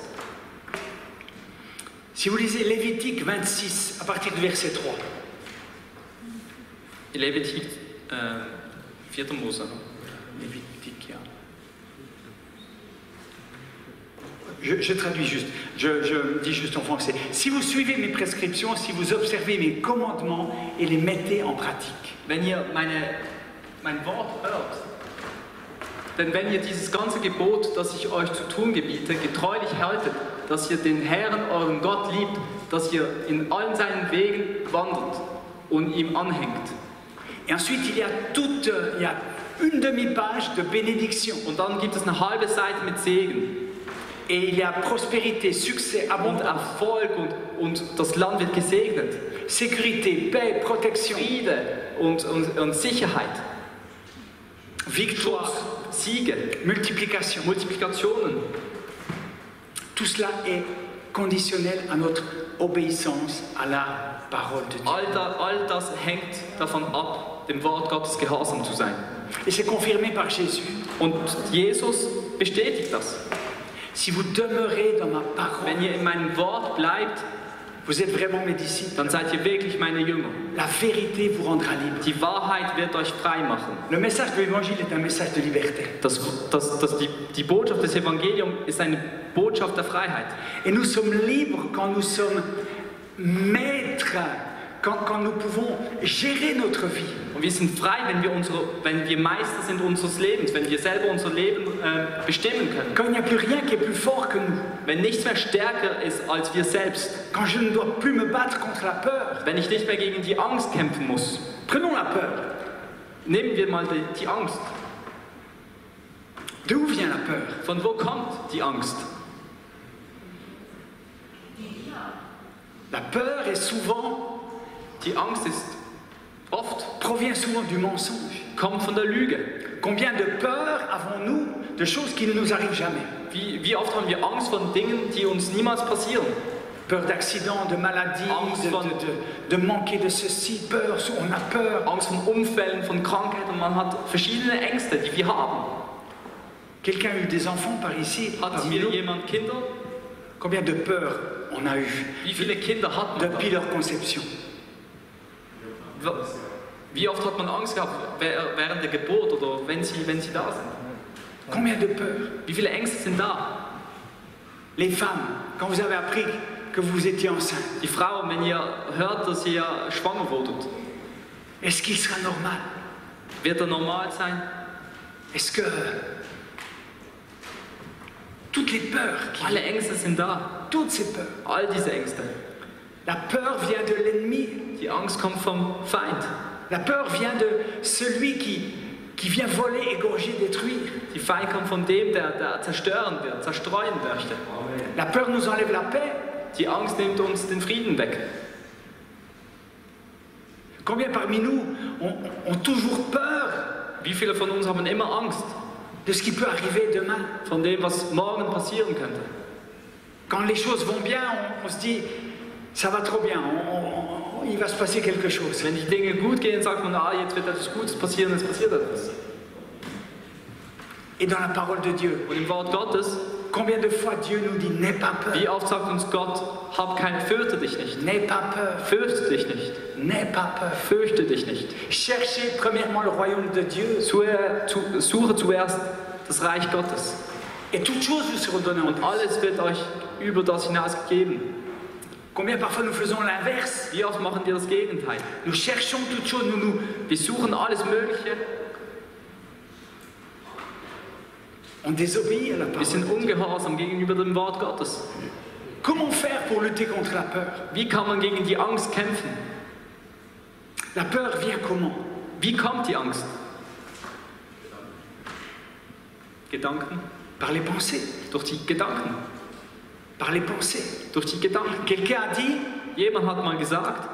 Si vous lisez Lévitique 26 à partir du verset 3. Lévitique 4. Mose. Lévitique, ja. Je traduis juste, je dis juste en français. Si vous suivez mes prescriptions, si vous observez mes commandements et les mettez en pratique. Wenn ihr mein Wort hört, denn wenn ihr dieses ganze Gebot, das ich euch zu tun gebiete, getreulich haltet, dass ihr den Herrn, euren Gott, liebt, dass ihr in allen seinen Wegen wandelt und ihm anhängt. Et ensuite, il y a une demi-page de bénédiction. Und dann gibt es eine halbe Seite mit Segen. Et il y a prospérité, succès, Und abondance, Erfolg und das Land wird gesegnet. sécurité, paix, protection, Friede und Sicherheit. victoire, Schutz, Siege, multiplication. Multiplikationen. Tout cela est conditionnel à notre obéissance à la parole de Dieu. All das hängt davon ab, dem Wort Gottes gehorsam zu sein. Et c'est confirmé par Jésus. Und Jesus bestätigt das. Si vous demeurez dans ma parole, Wenn ihr in meinem Wort bleibt, vous êtes vraiment mes disciples. dann seid ihr wirklich meine Jünger. La vérité vous rendra libre. Die Wahrheit wird euch frei machen. Le message de l'évangile est un message de liberté. Die Botschaft des Evangeliums ist eine Botschaft der Freiheit. Et nous sommes libres quand nous sommes maîtres, quand nous pouvons gérer notre vie. Und wir sind frei, wenn wir Meister sind unseres Lebens, wenn wir selber unser Leben bestimmen können. Quand il n'y a plus rien qui est plus fort que nous. Wenn nichts mehr stärker ist als wir selbst. Quand je ne dois plus me battre contre la peur. Wenn ich nicht mehr gegen die Angst kämpfen muss. Prenons la peur. Nehmen wir mal die Angst. D'où vient la peur? Von wo kommt die Angst? La peur est souvent, Die Angst ist provient souvent du mensonge. kommt von der Lüge. Combien de peurs avons-nous de choses qui ne nous arrivent jamais? Wie oft haben wir Angst von Dingen, die uns niemals passieren? Peur d'accident, de maladie, Angst von- de manquer de ceci, peur, on a peur. Angst von Unfällen, von Krankheiten. Man hat verschiedene Ängste, die wir haben. Quelqu'un a eu des enfants par ici, Hat parmi hier nous? jemand Kinder? Combien de peurs on a eu Wie viele Kinder hat man? depuis leur conception? Wie oft hat man Angst gehabt während der Geburt oder wenn sie da sind? Combien de peurs? Wie viele Ängste sind da? Les femmes, quand vous avez appris que vous étiez enceinte, Die Frauen, wenn ihr hört, dass ihr schwanger wurdet, est-ce qu'il sera normal? wird er normal sein? Est-ce que toutes les peurs, Alle Ängste sind da. toutes ces peurs, All diese Ängste. la peur vient de l'ennemi, Die Angst kommt vom Feind. la peur vient de celui qui vient voler, égorger, détruire. Die Feind kommt von dem, der zerstören wird, zerstreuen möchte. La peur nous enlève la paix. Die Angst nimmt uns den Frieden weg. Combien parmi nous ont toujours peur Wie viele von uns haben immer Angst de ce qui peut arriver demain? von dem, was morgen passieren könnte? Quand les choses vont bien, on se dit, ça va trop bien, il va se passer quelque chose. Wenn die Dinge gut gehen, sagt man, jetzt wird etwas Gutes passieren, es passiert etwas. Et dans la parole de Dieu, Und im Wort Gottes, combien de fois Dieu nous dit, n'aie pas peur, wie oft sagt uns Gott, fürchte dich nicht. n'aie pas peur, Fürchte dich nicht. n'aie pas peur. Fürchte dich nicht. Cherchez premièrement le royaume de Dieu Suche zuerst das Reich Gottes. et toutes choses vous seront données en Und plus. alles wird euch über das hinaus gegeben. Combien parfois nous faisons l'inverse? Wie oft machen wir das Gegenteil? Nous cherchons toutes choses, Wir suchen alles Mögliche. on désobéit à la Wir parole. sind ungehorsam gegenüber dem Wort Gottes. Comment faire pour lutter contre la peur? Wie kann man gegen die Angst kämpfen? La peur vient comment? Wie kommt die Angst? Gedanken? Par les pensées. Durch die Gedanken. Par les pensées. Durch die Gedanken. Quelqu'un a dit, Jemand hat mal gesagt,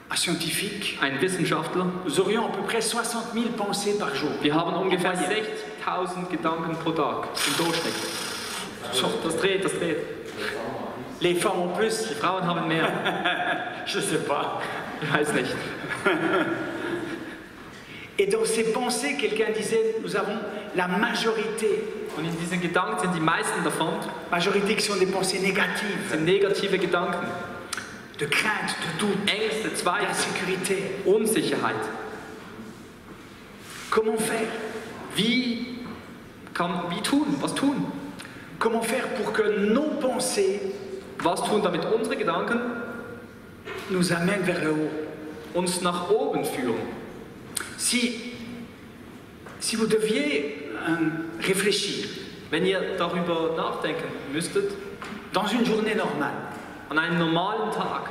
un scientifique, ein Wissenschaftler, nous aurions à peu près 60 000 pensées par jour. wir haben ungefähr En moyenne. 60.000 Gedanken pro Tag im Durchschnitt. Das dreht, das dreht. Les femmes en plus, Die Frauen haben mehr. je ne sais pas. Ich weiß nicht. Et dans ces pensées, quelqu'un disait, nous avons la majorité Und in diesen Gedanken sind die meisten davon qui sont des pensées négatives, sind negative Gedanken. de crainte, de doute, Ängste, Zweifel, d'insécurité. Unsicherheit. Comment faire? Wie tun? Was tun? Comment faire pour que nos pensées Was tun, damit unsere Gedanken nous amènent vers le haut? uns nach oben führen? Si vous deviez réfléchir Wenn ihr darüber nachdenken müsstet, dans une journée normale, an einem normalen Tag,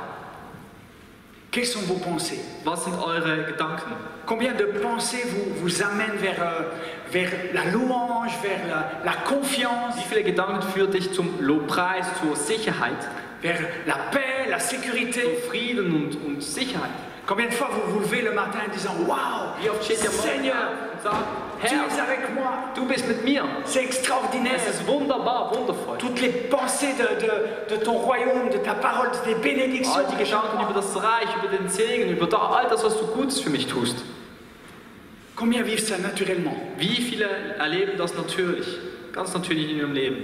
quelles sont vos pensées? was sind eure Gedanken? Combien de pensées vous amènent vers la louange, vers la confiance, Wie viele Gedanken führt dich zum Lobpreis, zur Sicherheit, vers la paix, la sécurité? zu Frieden und Sicherheit? Combien de fois vous vous levez le matin en disant Waouh, Wie oft steht ihr morgens Seigneur, auf und sagt, tu es Herr, avec moi, du bist mit mir. c'est extraordinaire. Es ist wunderbar, wundervoll. Toutes les pensées de ton royaume, de ta parole, de tes bénédictions. All die Gedanken über das Reich, über den Segen, über all das, was du Gutes für mich tust. Combien vivent ça naturellement? Wie viele erleben das natürlich, ganz natürlich in ihrem Leben?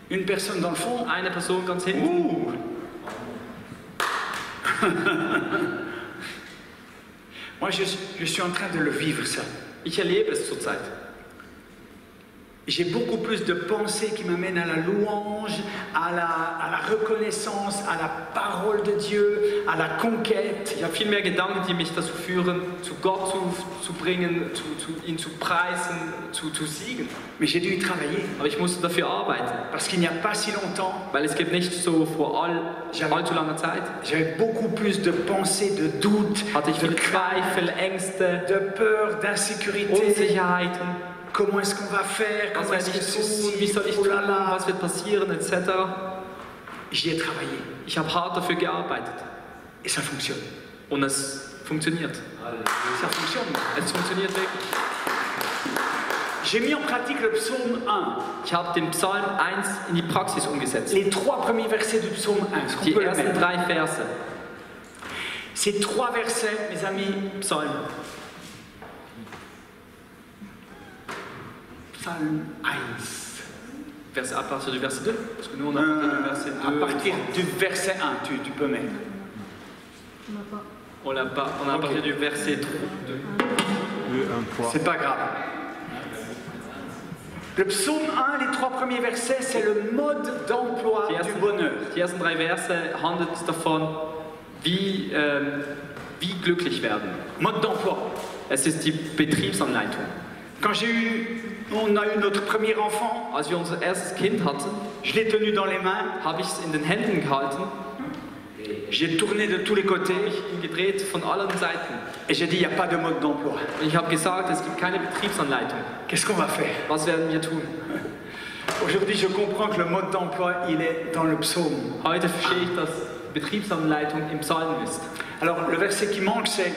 Une personne dans le fond. Eine Person ganz hinten. Moi, je suis en train de le vivre, ça. Ich erlebe es zurzeit. J'ai beaucoup plus de pensées qui m'amènent à la louange, à la reconnaissance, à la parole de Dieu, à la conquête. Ich habe viel mehr Gedanken, die mich dazu führen, zu Gott zu bringen, ihn zu preisen, zu siegen. Mais j'ai dû y travailler. Aber ich musste dafür arbeiten, Parce qu'il n'y a pas si longtemps, weil es gibt nicht so vor allzu langer Zeit, j'avais beaucoup plus de pensées, de doutes, hatte ich de viele crainte, Zweifel, Ängste, de peur, d'insécurité. Unsicherheiten. Comment est-ce qu'on va faire? Was Comment werde est-ce ich que tun? Wie ceci? soll ich Oh tun? là là. Was wird passieren? Etc. J'y ai travaillé. Ich habe hart dafür gearbeitet. Et ça fonctionne. Und es funktioniert. Ça fonctionne. Es funktioniert wirklich. J'ai mis en pratique le psaume 1. Ich habe den Psalm 1 in die Praxis umgesetzt. Les 3 premiers versets du psaume 1. Est-ce qu'on Die peut le ersten mettre? 3 Verse. Ces 3 versets, mes amis, Psalm. Psalm 1. Verset à partir du verset 2. Parce que nous, on a partir du verset 2. À partir du verset 1, tu peux mettre. On l'a pas. On a à partir du verset 2. C'est pas grave. Le psaume 1, les 3 premiers versets, c'est le mode d'emploi du bonheur. Die ersten 3 Verse handelt davon, wie glücklich werden. Mode d'emploi. Es ist die Betriebsanleitung. Quand on a eu notre premier enfant, Als wir unser erstes Kind hatten, je l'ai tenu dans les mains, habe ich es in den Händen gehalten, j'ai tourné de tous les côtés habe ich ihn gedreht von allen Seiten. et j'ai dit, il n'y a pas de mode d'emploi. Und ich habe gesagt, es gibt keine Betriebsanleitung. Qu'est-ce qu'on va faire? Was werden wir tun? Aujourd'hui, je comprends que le mode d'emploi, il est dans le psaume. Heute verstehe ich, dass Betriebsanleitung im Psalm ist. Alors, le verset qui manque, c'est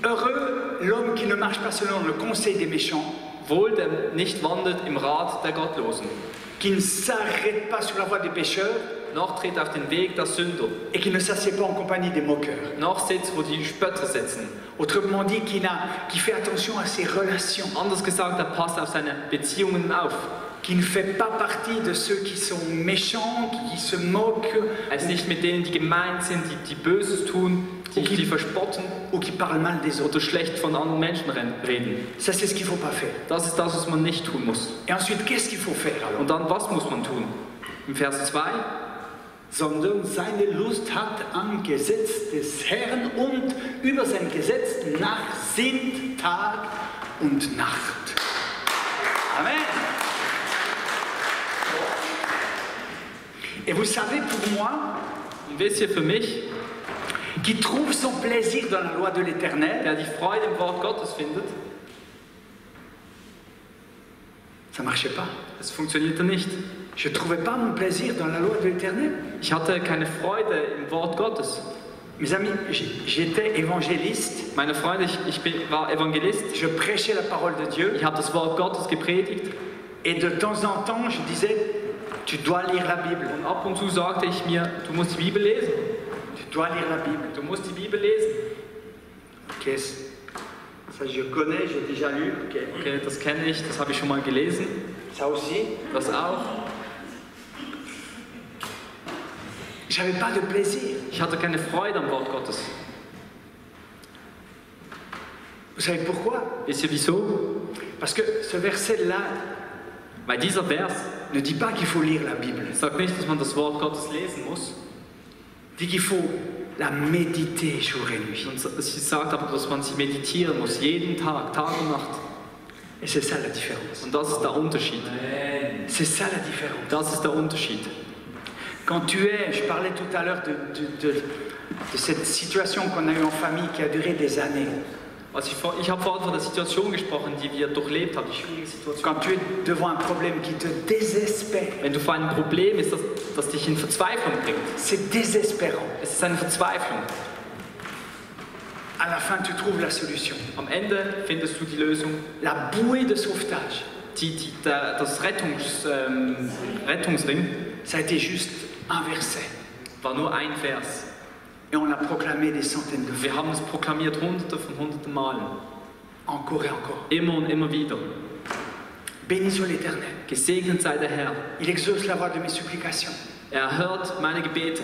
heureux l'homme qui ne marche pas selon le conseil des méchants, Wohl, der nicht wandelt im Rat der Gottlosen, qui ne s'arrête pas sur la voie des pécheurs noch tritt auf den Weg der Sünder, et qui ne s'assied pas en compagnie des moqueurs. noch sitzt, wo die Spötter sitzen. Autrement dit, qui fait attention à ses relations, Anders gesagt, er passt auf seine Beziehungen auf. qui ne fait pas partie de ceux qui sont méchants, qui se moquent Er ist nicht mit denen, die gemein sind, die Böses tun, die verspotten ou qui parlent mal des autres. oder schlecht von anderen Menschen reden. Ça, c'est ce qu'il ne faut pas faire. Das ist das, was man nicht tun muss. Et ensuite, qu'est-ce qu'il faut faire alors? Und dann, was muss man tun? Im Vers 2, Sondern seine Lust hat am Gesetz des Herrn und über sein Gesetz nachsinnt Tag und Nacht. Amen. Et vous savez, pour moi, und wisst ihr, für mich, qui trouve son plaisir dans la loi de l'Éternel, der die Freude im Wort Gottes findet, Ça ne marchait pas. Es funktionierte nicht. Je ne trouvais pas mon plaisir dans la loi de l'Éternel. Ich hatte keine Freude im Wort Gottes. Mes amis, j'étais évangéliste. Meine Freunde, war Evangelist. Je prêchais la parole de Dieu. Ich habe das Wort Gottes gepredigt. Et de temps en temps, je disais, tu dois lire la Bible. Und ab und zu sagte ich mir, du musst die Bibel lesen. Tu dois lire la Bible. Du musst die Bibel lesen. Ok, ça je connais, j'ai déjà lu. Okay, das kenne ich, das habe ich schon mal gelesen. Ça aussi. Das auch. J'avais pas de plaisir. Ich hatte keine Freude am Wort Gottes. Vous savez pourquoi? Wisst ihr wieso? Parce que ce verset-là Weil dieser Vers ne dit pas qu'il faut lire la Bible. sagt nicht, dass man das Wort Gottes lesen muss. Il dit qu'il faut la méditer jour et nuit. Und sie sagt aber, dass man sie meditieren muss, jeden Tag, Tag und Nacht. Et c'est ça la différence. Und das ist der Unterschied. C'est ça la différence. Das ist der Unterschied. Quand tu es, je parlais tout à l'heure de cette situation qu'on a eue en famille qui a duré des années. Also ich habe vorhin von der Situation gesprochen, die wir durchlebt haben, die schwierige Situation. Quand tu es devant un problème qui te désespère, Wenn du vor einem Problem ist, das dich in Verzweiflung bringt. c'est désespérant. Es ist eine Verzweiflung. À la fin, tu trouves la solution. Am Ende findest du die Lösung. La bouée de sauvetage, Das Rettungsring ça a été juste un verset. war nur ein Vers. Et on l'a proclamé des centaines de fois. Wir haben es proklamiert hunderte von hunderten Malen. Encore et encore. Immer und immer wieder. Béni soit l'Éternel. Gesegnet sei der Herr. Il exauce la voix de mes supplications. Er hört meine Gebete.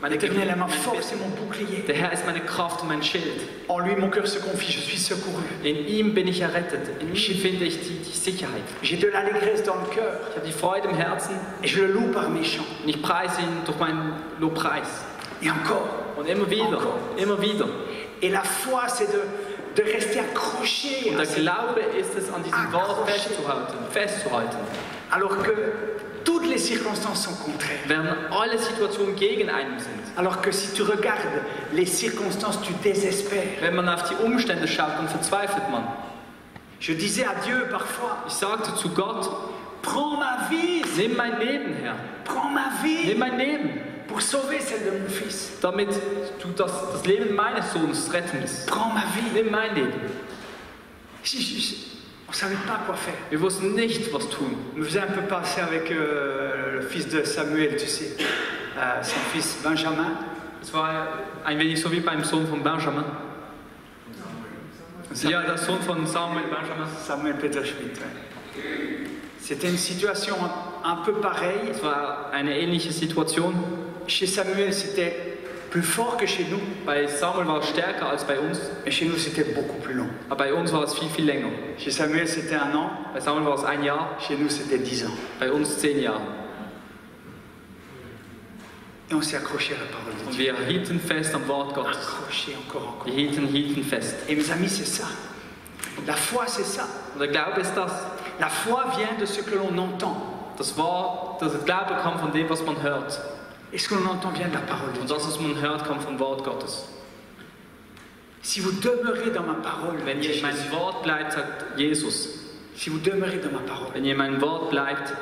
L'Éternel est ma force et mon bouclier. Der Herr ist meine Kraft und mein Schild. En lui, mon cœur se confie, je suis secouru. In ihm bin ich errettet. In ihm finde ich die Sicherheit. J'ai de l'allégresse dans le cœur Ich habe die Freude im Herzen et je le loue par mes chants. und ich preise ihn durch meinen Lobpreis. Et encore. Und immer wieder, immer wieder. Et la foi, c'est de rester accroché. Und der Glaube ist es, an diesem Wort festzuhalten. Alors que toutes les circonstances sont contraires. Während alle Situationen gegen einen sind. Alors que si tu regardes les circonstances, tu désespères. Wenn man auf die Umstände schaut, dann verzweifelt man. Je disais à Dieu parfois, Ich sagte zu Gott, prends ma vie, nimm mein Leben, Herr. prends ma vie Nimm mein Leben, pour sauver celle de mon fils. damit du das Leben meines Sohnes retten kannst. Prends ma vie. Nimm mein Leben. On ne savait pas quoi faire. Wir wussten nicht, was tun. On me faisait un peu passer avec le fils de Samuel, tu sais, son fils Benjamin. Es war ein wenig so wie beim Sohn von Benjamin. Ja, der Sohn von Samuel, Benjamin. Samuel Peter Schmidt. Ouais. C'était une situation un peu pareille. Es war eine ähnliche Situation. Chez Samuel, c'était plus fort que chez nous. Bei Samuel war es stärker als bei uns, Et chez nous, c'était beaucoup plus long. aber bei uns war es viel, viel länger. Chez Samuel, c'était 1 an. Bei Samuel war es 1 Jahr, Chez nous, c'était 10 ans. bei uns 10 Jahre. Et on s'est accroché à la parole de Und Dieu. wir hielten fest am Wort Gottes. Accroché encore. Wir hielten fest. Et mes amis, c'est ça. La foi, c'est ça. Und der Glaube ist das. La foi vient de ce que l'on entend. Das Glaube kommt von dem, was man hört. Et ce que l'on entend vient de la parole de Und Dieu. das, was man hört, kommt vom Wort Gottes. Si vous demeurez dans ma parole, Wenn ihr in meinem Wort bleibt, sagt Jesus, si vous demeurez dans ma parole, wenn ihr in meinem Wort bleibt,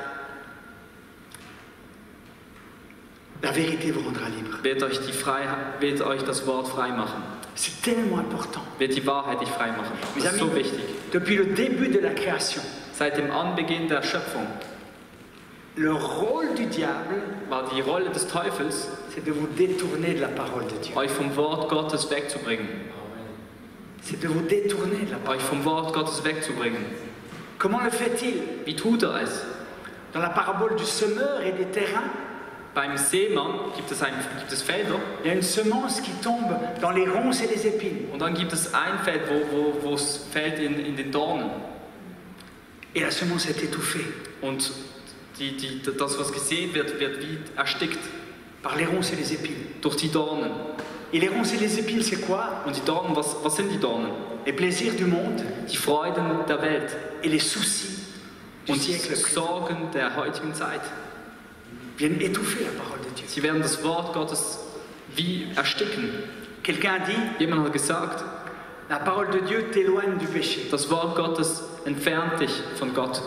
la vérité vous rendra libre. wird euch das Wort frei machen. C'est tellement important. Wird die Wahrheit dich frei machen. Mes Das ist so amis, wichtig. depuis le début de la création, Seit dem Anbeginn der Schöpfung le rôle du diable, war die Rolle des Teufels, c'est de vous détourner de la parole de Dieu. euch vom Wort Gottes wegzubringen. C'est de vous détourner de la parole. Euch vom Wort Gottes wegzubringen. Comment le fait-il? Wie tut er es? Dans la parabole du semeur et des terrains, Beim Seemann gibt es Felder il y a une semence qui tombe dans les ronces et les épines. und dann gibt es ein Feld, wo es fällt in den Dornen. Et la semence est étouffée Und das, was gesehen wird wie erstickt par les ronces et les épines. durch die Dornen. Et les ronces et les épines, c'est quoi? Und die Dornen, was sind die Dornen? Les plaisirs du monde Die Freuden der Welt et les soucis du und die siècle présent Sorgen der heutigen Zeit. viennent étouffer la parole de Dieu. Sie werden das Wort Gottes wie ersticken. Quelqu'un a dit, Jemand hat gesagt, la parole de Dieu t'éloigne du péché. das Wort Gottes entfernt dich von Gott,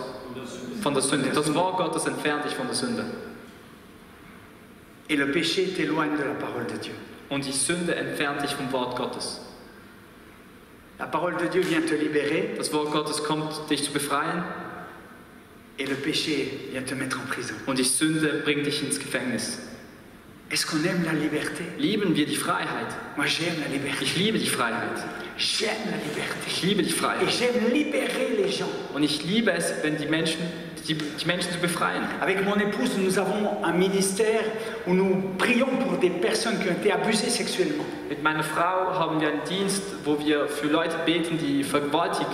von der Sünde. Das Wort Gottes entfernt dich von der Sünde. Et le péché t'éloigne de la parole de Dieu. Und die Sünde entfernt dich vom Wort Gottes. La parole de Dieu vient te libérer Das Wort Gottes kommt, dich zu befreien. et le péché vient te mettre en prison. Und die Sünde bringt dich ins Gefängnis. Est-ce qu'on aime la liberté? Lieben wir die Freiheit? Moi j'aime la liberté. Ich liebe die Freiheit. J'aime la liberté. Ich liebe die Et Freiheit. j'aime libérer les gens. Und ich liebe es, wenn die Menschen zu befreien. Avec mon épouse, nous avons un ministère où nous prions pour des personnes qui ont été abusées sexuellement. Mit meiner Frau haben wir einen Dienst, wo wir für Leute beten, die vergewaltigt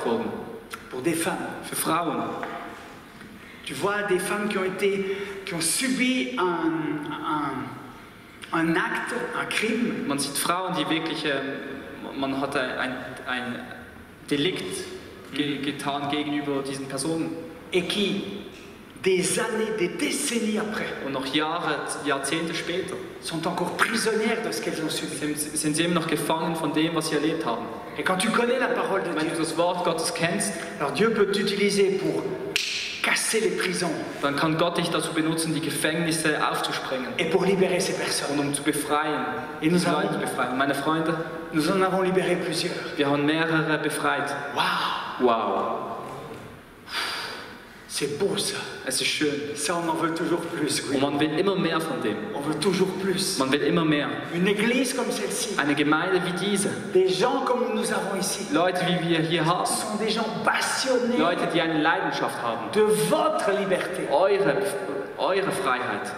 wurden. Pour des femmes. Für Frauen. Tu vois des femmes qui ont subi un acte, un crime, Man sieht Frauen, die wirklich, man hat ein Delikt getan gegenüber diesen Personen. et qui, des années, des décennies après, Und noch Jahrzehnte später sont encore prisonnières de ce qu'elles ont subi. sind sie immer noch gefangen von dem, was sie erlebt haben. Et quand tu connais la parole de Wenn Dieu, du das Wort Gottes kennst, alors Dieu peut t'utiliser pour casser les prisons dann kann Gott dich dazu benutzen, die Gefängnisse aufzusprengen et pour libérer ces und personnes. um zu befreien, Et nous diese Leute zu avons, befreien. Meine Freunde, nous en avons libéré plusieurs. wir haben mehrere befreit. Waouh, Wow, c'est beau ça. es ist schön. Ça, on en veut toujours plus. Oui. Und man will immer mehr von dem. On veut toujours plus. Man will immer mehr. Une église comme celle-ci, Eine Gemeinde wie diese, des gens comme nous avons ici, Leute wie wir hier haben, sont des gens passionnés Leute, die eine Leidenschaft haben. de votre liberté. Eure Freiheit.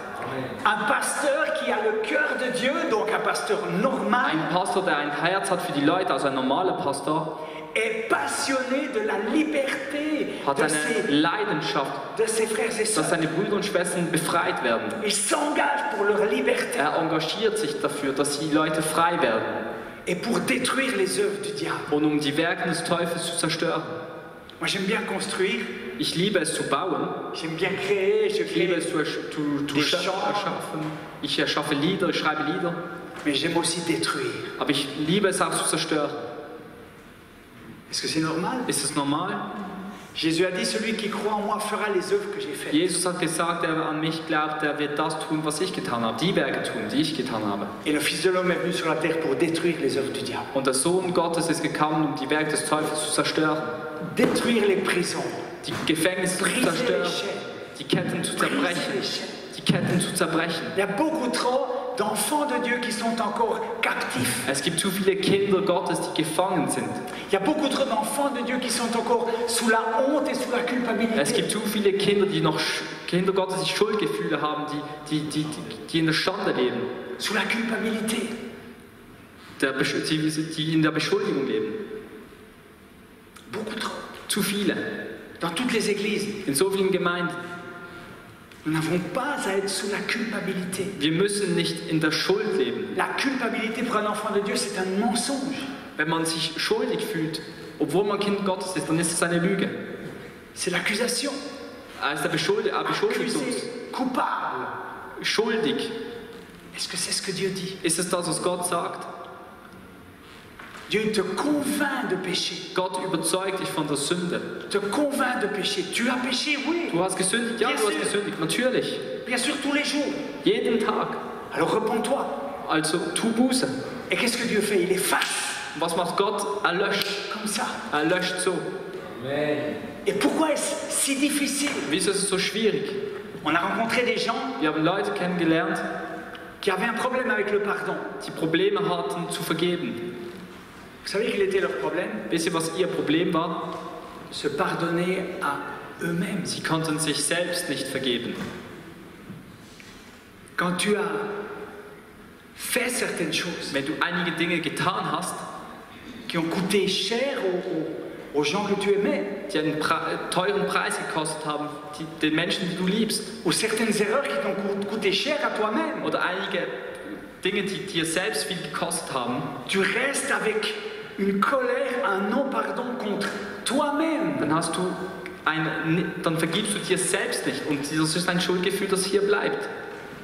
Un pasteur qui a le cœur de Dieu, donc un pasteur normal, Ein Pastor, der ein Herz hat für die Leute, also ein normaler Pastor, est passionné de la liberté hat de eine Leidenschaft, ses frères et dass sœurs. seine Brüder und Schwestern befreit werden. Il s'engage pour leur liberté Er engagiert sich dafür, dass die Leute frei werden et pour détruire les œuvres du diable. und um die Werke des Teufels zu zerstören. Moi, j'aime bien construire, Ich liebe es zu bauen, j'aime bien créer, je ich liebe crée, es zu Des Chants. erschaffen. Ich erschaffe Lieder, ich schreibe Lieder, mais j'aime aussi détruire. aber ich liebe es auch zu zerstören. Est-ce que c'est normal? Ist es normal? Jésus a dit, celui qui croit en moi fera les œuvres que j'ai faites. Jesus hat gesagt, der an mich glaubt, der wird das tun, was ich getan habe, die Werke tun, die ich getan habe. Et le Fils de l'homme est venu sur la terre pour détruire les œuvres du diable. Und der Sohn Gottes ist gekommen, um die Werke des Teufels zu zerstören, Détruire les prisons, die Gefängnisse zu briser les zerstören, chaînes, die Ketten zu briser zerbrechen, les chaînes. die Ketten zu zerbrechen. Il y a beaucoup trop d'enfants de Dieu qui sont encore captifs. Es gibt zu viele Kinder Gottes, die gefangen sind. Il y a beaucoup trop d'enfants de Dieu qui sont encore sous la honte et sous la Es culpabilité. gibt zu viele Kinder, die noch Kinder Gottes, die Schuldgefühle haben, die in der Schande leben, Sous la culpabilité. die in der Beschuldigung leben. Beaucoup trop. Zu viele. Dans toutes les églises, In so vielen Gemeinden. nous n'avons pas à être sous la culpabilité. Wir müssen nicht in der Schuld leben. La culpabilité pour un enfant de Dieu, c'est un mensonge. Wenn man sich schuldig fühlt, obwohl man Kind Gottes ist, dann ist es eine Lüge. C'est l'accusation. Er ist beschuldigt uns. Accusé, coupable. Schuldig. Est-ce que c'est ce que Dieu dit? Ist es das, was Gott sagt? Dieu te convainc de péché. Gott überzeugt dich von der Sünde. Te convainc de péché. Tu as péché, oui. Du hast gesündigt? Ja, du hast gesündigt. Natürlich. Bien sûr, tous les jours. Jeden Tag. Alors repens-toi. Also tu Buße. Et qu'est-ce que Dieu fait? Il efface. Was macht Gott? Er löscht. Comme ça. Er löscht so. Et pourquoi est-ce si difficile? Wieso ist es so schwierig? On a rencontré des gens Wir haben Leute kennengelernt, qui avaient un problème avec le pardon. die Probleme hatten zu vergeben. Vous savez quel était leur problème? Wisst ihr, was ihr Problem war? Se pardonner à eux-mêmes. Sie konnten sich selbst nicht vergeben. Quand tu as fait certaines choses Wenn du einige Dinge getan hast, qui ont coûté cher aux gens que tu aimais, die einen teuren Preis gekostet haben, den Menschen, die du liebst, ou certaines erreurs qui t'ont coûté cher à toi-même, oder einige Dinge, die dir selbst viel gekostet haben, tu restes avec une colère, un non-pardon contre toi-même. dann vergibst du dir selbst nicht und das ist ein Schuldgefühl, das hier bleibt.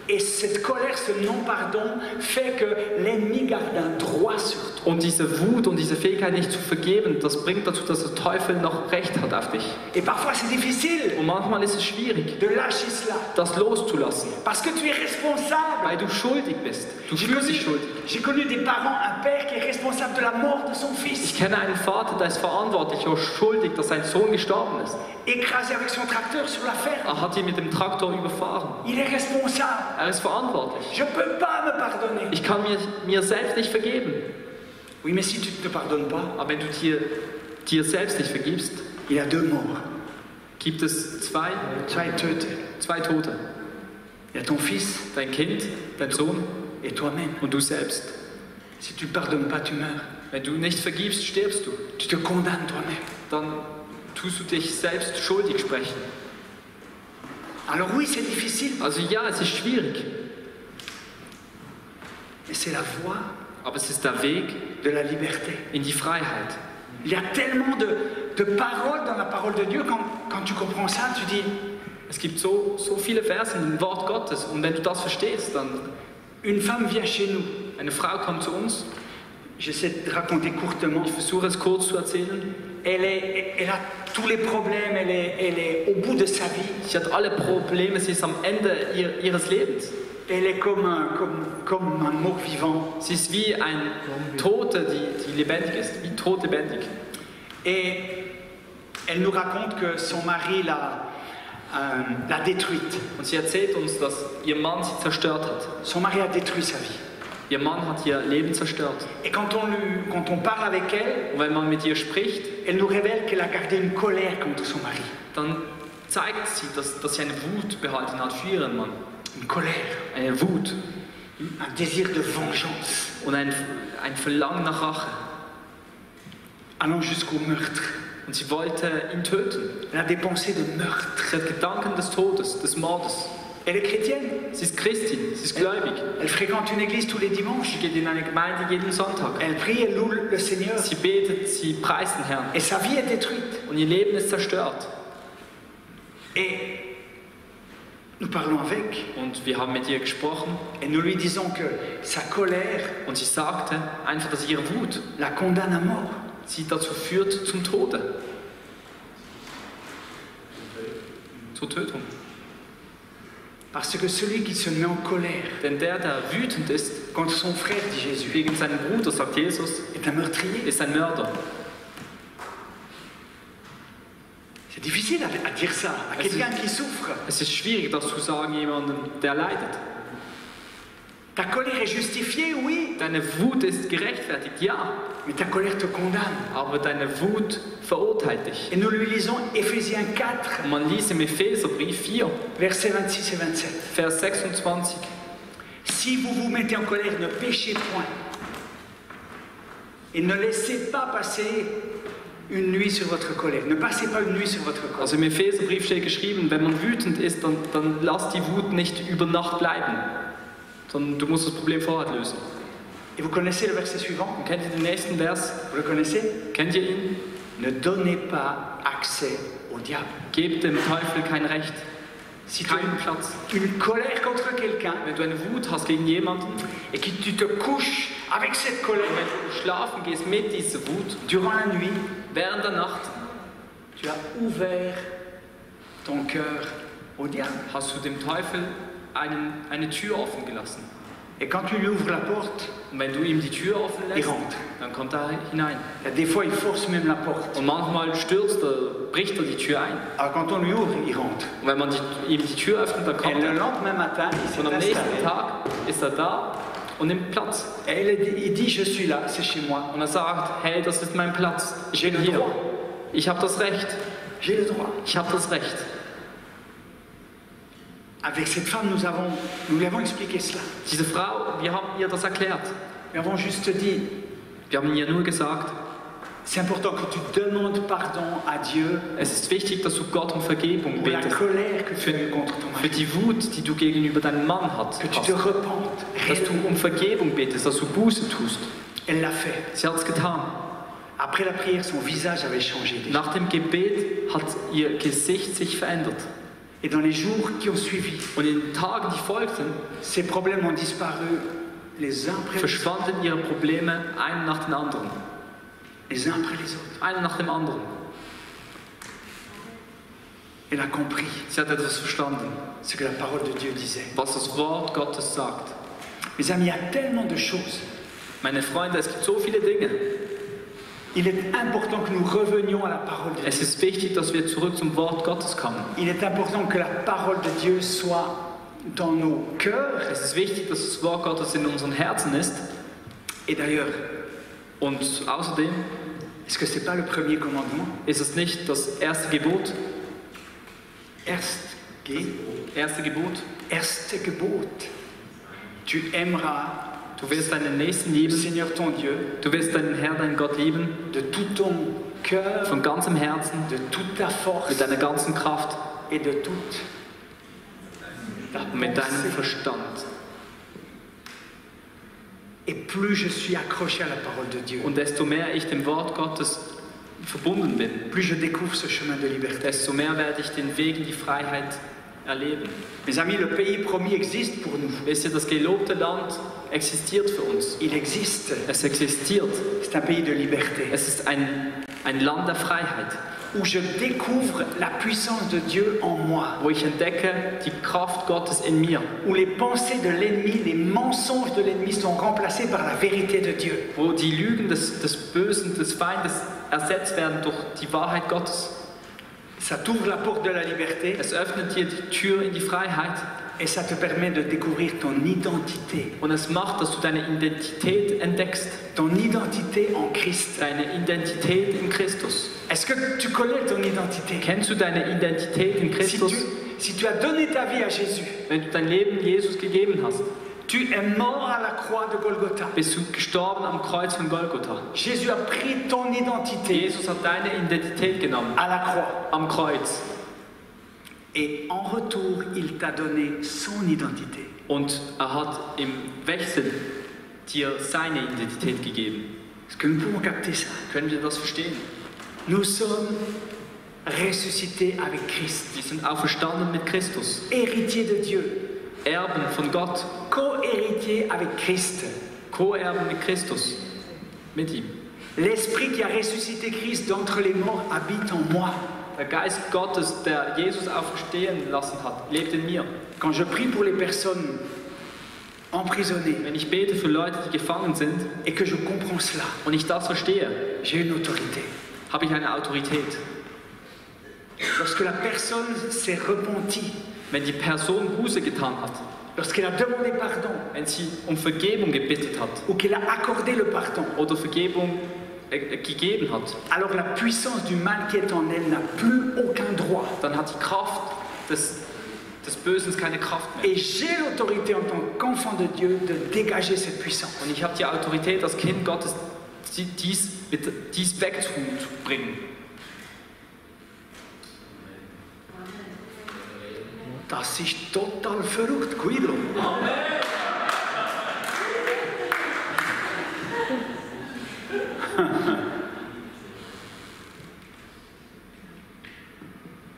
Et cette colère, ce non-pardon fait que l'ennemi garde un droit sur toi. Und diese Wut und diese Fähigkeit nicht zu vergeben, das bringt dazu, dass der Teufel noch Recht hat auf dich. Et parfois c'est difficile Und manchmal ist es schwierig, de lâcher cela. das loszulassen, Parce que tu es responsable. weil du schuldig bist. Du fühlst dich schuldig. J'ai connu des parents, un père qui est responsable de la mort de son fils. Ich kenne einen Vater, der ist verantwortlich oder schuldig, dass sein Sohn gestorben ist. Écrasé avec son tracteur sur la ferme. Er hat ihn mit dem Traktor überfahren. Il est responsable. Er ist verantwortlich. Je ne peux pas me pardonner. Ich kann mir selbst nicht vergeben. Oui, mais si tu ne te pardonnes pas, Aber wenn du dir selbst nicht vergibst, il y a deux morts. gibt es zwei Tote. Il y a ton fils Dein Kind, dein Sohn et toi-même. und du selbst. Si tu ne pardonnes pas, tu meurs. Wenn du nicht vergibst, stirbst du. Tu te condamnes toi-même. Dann tust du dich selbst schuldig sprechen. Alors oui, c'est difficile, Also ja, es ist schwierig, mais c'est la voie aber es ist der Weg de la liberté. in die Freiheit. Il y a tellement de paroles dans la parole de Dieu, quand tu comprends ça, tu dis, Es gibt so viele Verse im Wort Gottes und wenn du das verstehst, dann une femme vient chez nous. eine Frau kommt zu uns. J'essaie de raconter courtement. Ich versuche es kurz zu erzählen. Elle a tous les problèmes, elle est au bout de sa vie. Sie hat alle Probleme, sie ist am Ende ihres Lebens. Elle est comme un mort vivant. Sie ist wie ein Tote, die lebendig ist, wie tot lebendig. Et elle nous raconte que son mari l'a détruite. Und sie erzählt uns, dass ihr Mann sie zerstört hat. Son mari a détruit sa vie. Ihr Mann hat ihr Leben zerstört. Et quand on parle avec elle, Und wenn man mit ihr spricht, elle nous révèle qu'elle a gardé une colère contre son mari. dann zeigt sie, dass sie eine Wut behalten hat für ihren Mann. Une colère, Eine Wut un désir de vengeance, und ein Verlangen nach Rache. allant jusqu'au meurtre. Und sie wollte ihn töten. Elle a des pensées de meurtre. Sie hat Gedanken des Todes, des Mordes. Elle est chrétienne. Sie ist Christin, sie ist gläubig. Elle fréquente une église tous les dimanches. Sie geht in eine Gemeinde jeden Sonntag. Elle prie, elle loue le Seigneur. Sie betet, sie preist den Herrn. Et sa vie est détruite. Und ihr Leben ist zerstört. Et nous parlons avec. Und wir haben mit ihr gesprochen Et nous lui disons que sa colère und sie sagte einfach, dass ihre Wut la condamne à mort. sie dazu führt zum Tode. Zur Tötung. Parce que celui qui se met en colère Denn der wütend ist contre son frère, dit Jésus, gegen seinen Bruder, sagt Jesus, est un meurtrier. ist ein Mörder. C'est difficile à dire ça à quelqu'un qui souffre. Es ist schwierig, das zu sagen jemandem, der leidet. Ta colère est justifiée, oui, Deine Wut ist gerechtfertigt, ja, mais ta colère te condamne. aber deine Wut verurteilt dich. Et nous lui lisons Éphésiens 4, Und man liest im Epheserbrief 4, versets 26 et 27. Vers 26. Si vous vous mettez en colère, ne péchez point. Et ne laissez pas passer une nuit sur votre colère. Ne passez pas une nuit sur votre colère. Also im Epheserbrief steht geschrieben, wenn man wütend ist, dann lass die Wut nicht über Nacht bleiben, sondern du musst das Problem vorher lösen. Et vous connaissez le verset suivant? Und kennt ihr den nächsten Vers? Vous le connaissez? Kennt ihr ihn? Ne donnez pas accès au diable. Gebt dem Teufel kein Recht, Si tu as keinen Platz. une colère contre quelqu'un Wenn du eine Wut hast gegen jemanden et que tu te couches avec cette und colère wenn du schlafen gehst mit dieser Wut, durant la nuit, während der Nacht, tu as ouvert ton cœur au diable. hast du dem Teufel eine Tür offen gelassen. Et quand tu lui ouvres la porte, Und wenn du ihm die Tür offen il lässt, rentre. dann kommt er hinein. Et des fois, il force même la porte. Und manchmal bricht er die Tür ein. Alors quand on lui ouvre, il rentre. Und wenn man ihm die Tür öffnet, dann Et kommt le er. lendemain matin, il Und am s'est nächsten installé. Tag ist er da und nimmt Platz. Et il dit, je suis là, c'est chez moi. Und er sagt, hey, das ist mein Platz. Ich bin J'ai le hier. droit. Ich habe das Recht. J'ai le droit. Ich habe das Recht. Avec cette femme, nous lui avons expliqué cela. Diese Frau, wir haben ihr das erklärt. Nous avons juste dit, Wir haben ihr nur gesagt, c'est important que tu demandes pardon à Dieu es ist wichtig, dass du Gott um Vergebung pour la betest. colère que tu as eue contre ton Für mari. die Wut, die du gegenüber deinem Mann hast. Que tu te repentes. Dass du um Vergebung betest, dass du Buße tust. Elle l'a fait. Sie hat es getan. Après la prière, son visage avait changé déjà. Nach dem Gebet hat ihr Gesicht sich verändert. Et dans les jours qui ont suivi, Und in den Tagen, die folgten, ces problèmes ont disparu les uns après les autres. verschwanden ihre Probleme einen nach dem anderen. Les uns après les autres. Einen nach dem anderen. Elle a compris Sie hat etwas verstanden, ce que la parole de Dieu disait. was das Wort Gottes sagt. Mes amis, il y a tellement de choses. Meine Freunde, es gibt so viele Dinge. Il est important que nous revenions à la parole de Es Dieu. ist wichtig, dass wir zurück zum Wort Gottes kommen. Il est important que la parole de Dieu soit dans nos cœurs. Es ist wichtig, dass das Wort Gottes in unseren Herzen ist. Et d'ailleurs, Und außerdem est-ce que ce n'est pas le premier commandement? ist es nicht das erste Gebot. Erste Gebot. Erste Gebot. Tu aimeras Du wirst deinen Nächsten le lieben. Seigneur ton Dieu Du wirst deinen Herrn, deinen Gott lieben. de tout ton cœur, Von ganzem Herzen, de toute ta force mit deiner ganzen Kraft et de toute ta und mit deinem pensée. Verstand. Et plus je suis accroché à la parole de Dieu, Und desto mehr ich dem Wort Gottes verbunden bin, plus je découvre ce chemin de liberté. desto mehr werde ich den Weg in die Freiheit erleben. Mes amis, le pays promis existe pour nous. Wisst ihr, das gelobte Land existiert für uns. Il existe. Es existiert. C'est un pays de liberté Es ist ein Land der Freiheit, où je découvre la puissance de Dieu en moi, wo ich entdecke die Kraft Gottes in mir, où les pensées de l'ennemi, les mensonges de l'ennemi sont remplacés par la vérité de Dieu. wo die Lügen des Bösen, des Feindes ersetzt werden durch die Wahrheit Gottes. Ça t'ouvre la porte de la liberté Es öffnet dir die Tür in die Freiheit et ça te permet de découvrir ton identité. und es macht, dass du deine Identität entdeckst, Ton identité en Christ. deine Identität in Christus. Est-ce que tu connais ton identité? Kennst du deine Identität in Christus? Si tu as donné ta vie à Jésus, Wenn du dein Leben Jesus gegeben hast, tu es mort à la croix de Golgotha. bist du gestorben am Kreuz von Golgotha. Jésus a pris ton identité Jesus hat deine Identität genommen à la croix. am Kreuz Et en retour, il t'a donné son identité. und hat im Wechsel dir seine Identität gegeben. Est-ce que nous pouvons capter ça? Können wir das verstehen? Nous sommes ressuscités avec Christ, Wir sind auferstanden mit Christus, héritiers de Dieu, Erben von Gott, co-héritiers avec Christ. Co-Erben mit Christus, mit ihm. L'Esprit qui a ressuscité Christ d'entre les morts habite en moi. Der Geist Gottes, der Jesus auferstehen lassen hat, lebt in mir. Quand je prie pour les personnes emprisonnées Wenn ich bete für Leute, die gefangen sind et que je comprends cela, und ich das verstehe, j'ai une autorité. habe ich eine Autorität. Lorsque la personne s'est repentie, Wenn die Person Buße getan hat, lorsqu'elle a demandé pardon wenn sie um Vergebung gebeten hat ou qu'elle a accordé le pardon, oder Vergebung gegeben hat, alors la puissance du mal qui est en elle n'a plus aucun droit. dann hat die Kraft des Bösen keine Kraft mehr. Et j'ai l'autorité en tant qu'enfant de Dieu de dégager cette puissance. Und ich habe die Autorität als Kind Gottes, dies wegzubringen. Das ist total verrückt, Guido.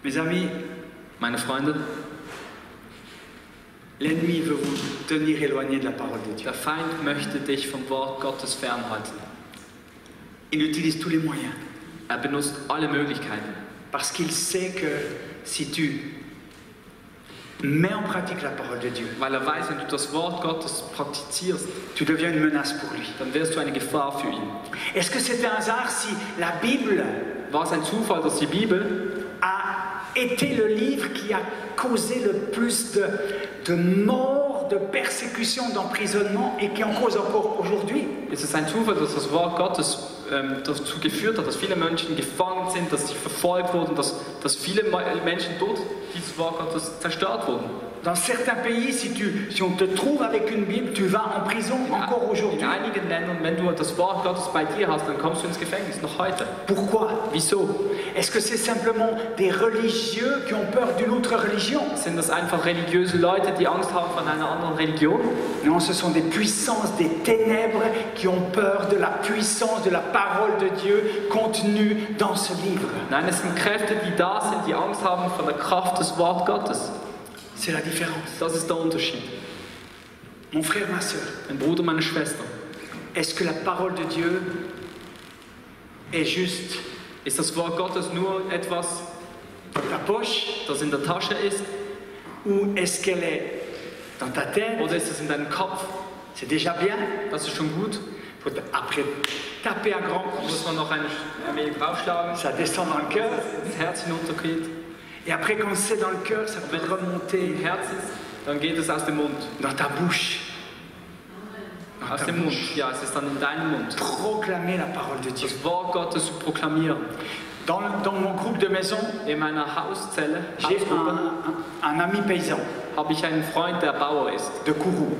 Mes amis, Meine Freunde, l'ennemi veut vous tenir éloigné de la parole de Dieu. der Feind möchte dich vom Wort Gottes fernhalten. Il utilise tous les moyens Er benutzt alle Möglichkeiten, parce qu'il sait que si tu mets en pratique la parole de Dieu, weil er weiß, wenn du das Wort Gottes praktizierst, tu deviens une menace pour lui. dann wirst du eine Gefahr für ihn. Est-ce que c'est un hasard si la Bible War es ein Zufall, dass die Bibel a été le livre qui a causé le plus de morts, de persécutions, d'emprisonnement et qui en cause encore aujourd'hui? Ist es ein Zufall, dass das Wort Gottes dazu geführt hat, dass viele Menschen gefangen sind, dass sie verfolgt wurden, dass viele Menschen durch dieses Wort Gottes zerstört wurden? Dans certains pays, si on te trouve avec une Bible, tu vas en prison encore aujourd'hui. In einigen Ländern, wenn du das Wort Gottes bei dir hast, dann kommst du ins Gefängnis, noch heute. Pourquoi? Wieso? Est-ce que c'est simplement des religieux qui ont peur d'une autre religion? Sind das einfach religiöse Leute, die Angst haben von einer anderen Religion? Non, ce sont des puissances, des ténèbres qui ont peur de la puissance de la parole de Dieu contenue dans ce livre. Nein, es sind Kräfte, die da sind, die Angst haben von der Kraft des Wort Gottes. C'est la différence. Das ist der Unterschied. Mon frère, ma soeur, Mein Bruder, meine Schwester. est-ce que la parole de Dieu est juste Ist das Wort Gottes nur etwas, dans ta poche das in der Tasche ist? ou est-ce qu'elle est dans ta tête? Oder ist es in deinem Kopf? C'est déjà bien. Das ist schon gut. Faut après taper un grand Da coup, muss man noch ein wenig draufschlagen, ça descend dans le cœur. das Herz hinuntergeht. Et après, quand c'est dans le cœur, ça peut remonter Im Herz ist, dann geht es aus dem Mund. dans ta bouche. Dans Aus ta dem Mund. bouche. Ja, es ist dann in deinem Mund. Proclamer la parole de Dieu. Das Wort Gottes proklamieren. Dans mon groupe de maison, In meiner Hauszelle, j'ai Hausgruppe, un ami paysan habe ich einen Freund, der Bauer ist, de Kourou.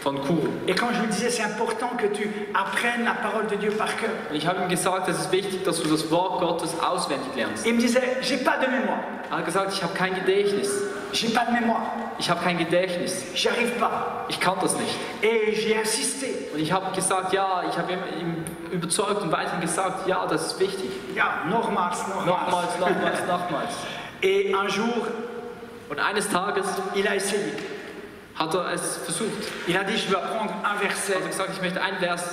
von Kuru. Et quand je lui disais, c'est important que tu apprennes la parole de Dieu par cœur, Und ich habe ihm gesagt, es ist wichtig, dass du das Wort Gottes auswendig lernst. il me disait, j'ai pas de mémoire. Er hat gesagt, ich habe kein Gedächtnis. J'ai pas de mémoire. Ich habe kein Gedächtnis. J'y arrive pas. Ich kann das nicht. Et j'ai insisté. Und ich habe gesagt, ja, ich habe ihm überzeugt und weiterhin gesagt, ja, das ist wichtig. Ja, nochmals. Nochmals. Et un jour, Und eines Tages il a essayé. hat er es versucht. Il a dit, je veux apprendre un verset Er hat gesagt, ich möchte einen Vers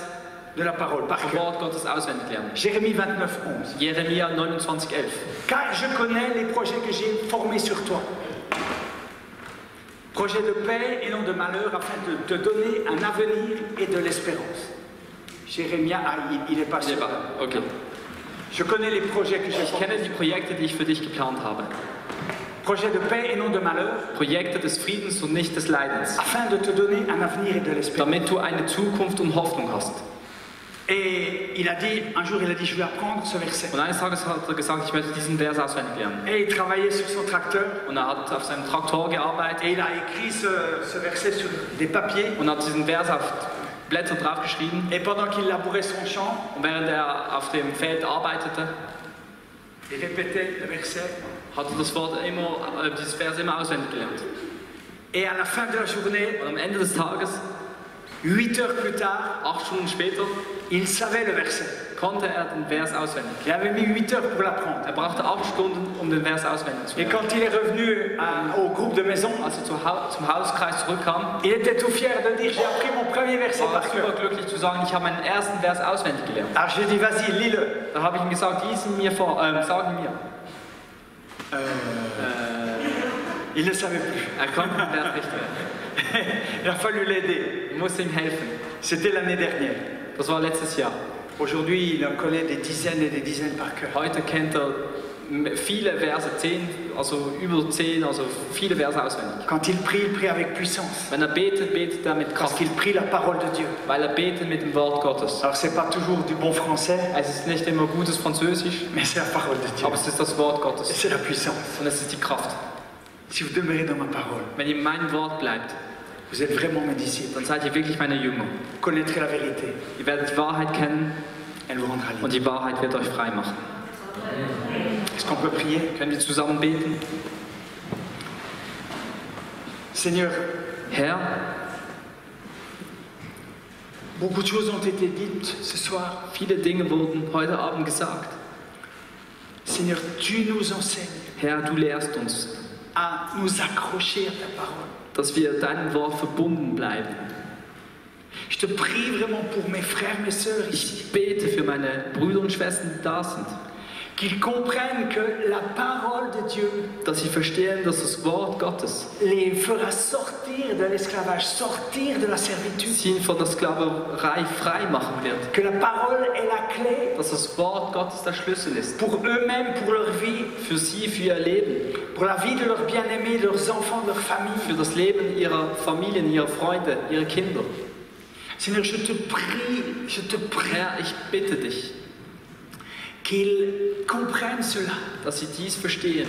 de la parole par vom cœur. Wort Gottes auswendig lernen. Jérémie 29, 11. Jeremia 29,11. Car je connais les projets que j'ai formés sur toi. Projets de paix et non de malheur, afin de te donner un avenir et de l'espérance. Jérémia, il est pas Nee, sûr. war- Okay. Je connais les projets que j'ai Ich kenne formés. die Projekte, die ich für dich geplant habe. Projets de paix et non de malheur, Projekte des Friedens und nicht des Leidens. afin de te donner un avenir et de l'espérance. Damit du eine Zukunft und Hoffnung hast. Et il a dit, un jour, il a dit, je vais apprendre ce verset. Und eines Tages hat er gesagt, ich möchte diesen Vers auswendig lernen. Et il travaillait sur son tracteur Und er hat auf seinem Traktor gearbeitet et il a écrit ce verset sur des papiers. und hat diesen Vers auf Blätter draufgeschrieben. Et pendant qu'il labourait son champ, Und während er auf dem Feld arbeitete, il répétait le verset. hat er das Wort immer, dieses Vers immer auswendig gelernt. Et à la fin de la journée, Und am Ende des Tages, 8 heures plus tard, 8 Stunden später, il savait le verset. konnte er den Vers auswendig. Il avait mis 8 heures pour l'apprendre. Er brauchte 8 Stunden, um den Vers auswendig zu Et lernen. quand il est revenu au groupe de maison, Als er zum Hauskreis zurückkam, il était tout fier de dire, j'ai appris mon premier verset war par er cœur. super glücklich zu sagen, ich habe meinen ersten Vers auswendig gelernt. Alors j'ai dit, vas-y, lis-le. Da habe ich ihm gesagt, lies ihn mir vor, sag ihn mir. Il ne savait plus. Er konnte den Vers nicht mehr. Il a fallu l'aider. Ich musste ihm helfen. C'était l'année dernière. Das war letztes Jahr. Aujourd'hui, il en connaît des dizaines et des dizaines par cœur. Heute kennt er viele Verse, 10, also über 10, also viele Verse auswendig. Quand il prie avec puissance. Wenn er betet, betet er mit Parce Kraft, qu'il prie la parole de Dieu. weil er betet mit dem Wort Gottes. Alors c'est pas toujours du bon français, Es ist nicht immer gutes Französisch, mais c'est la parole de Dieu. aber es ist das Wort Et Gottes c'est la puissance. und es ist die Kraft. Si vous demeurez dans ma parole, Wenn ihr in meinem Wort bleibt, vous êtes vraiment mes disciples. dann seid ihr wirklich meine Jünger. Vous connaîtrez la vérité. Ihr werdet die Wahrheit kennen Elle vous rendra libre. und die Wahrheit wird euch frei machen. Est-ce qu'on peut prier? Können wir zusammen beten? Seigneur, Herr, beaucoup de choses ont été dites ce soir. viele Dinge wurden heute Abend gesagt. Seigneur, tu nous enseignes Herr, du lehrst uns, à nous accrocher à ta parole. dass wir deinem Wort verbunden bleiben. Je te prie vraiment pour mes frères, mes sœurs ici, Ich bete für meine Brüder und Schwestern, die da sind, qu'ils comprennent que la parole de Dieu dass sie verstehen, dass das Wort Gottes les fera sortir de l'esclavage, sortir de la servitude. sie von der Sklaverei frei machen wird. Que la parole est la clé Dass das Wort Gottes der Schlüssel ist. pour eux-mêmes, pour leur vie, Für sie, für ihr Leben, pour la vie de leurs bien-aimés, de leurs enfants, de leur famille. für das Leben ihrer Familien, ihrer Freunde, ihrer Kinder. Seigneur, je te prie Herr, ich bitte dich, qu'ils comprennent cela dass sie dies verstehen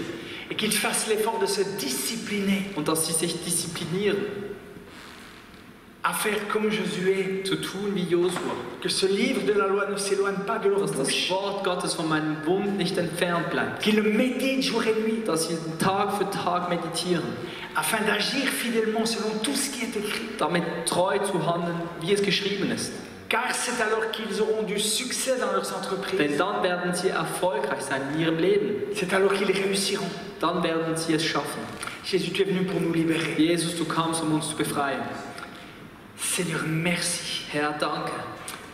et qu'ils fassent l'effort de se discipliner und dass sie sich disziplinieren, à faire comme Josué, zu tun wie Josua, que ce livre de la loi ne s'éloigne pas de leur dass das bouche, Wort Gottes von meinem Mund nicht entfernt bleibt, qu'ils le méditent jour et nuit, dass sie Tag für Tag meditieren, afin d'agir fidèlement selon tout ce qui est écrit. damit treu zu handeln, wie es geschrieben ist. Car c'est alors qu'ils auront du succès dans leurs Denn entreprises. dann werden sie erfolgreich sein in ihrem Leben. C'est alors qu'ils réussiront. Dann werden sie es schaffen. Jésus, tu es venu pour nous libérer. Jesus, du kamst, um uns zu befreien. Seigneur, merci. Herr, danke.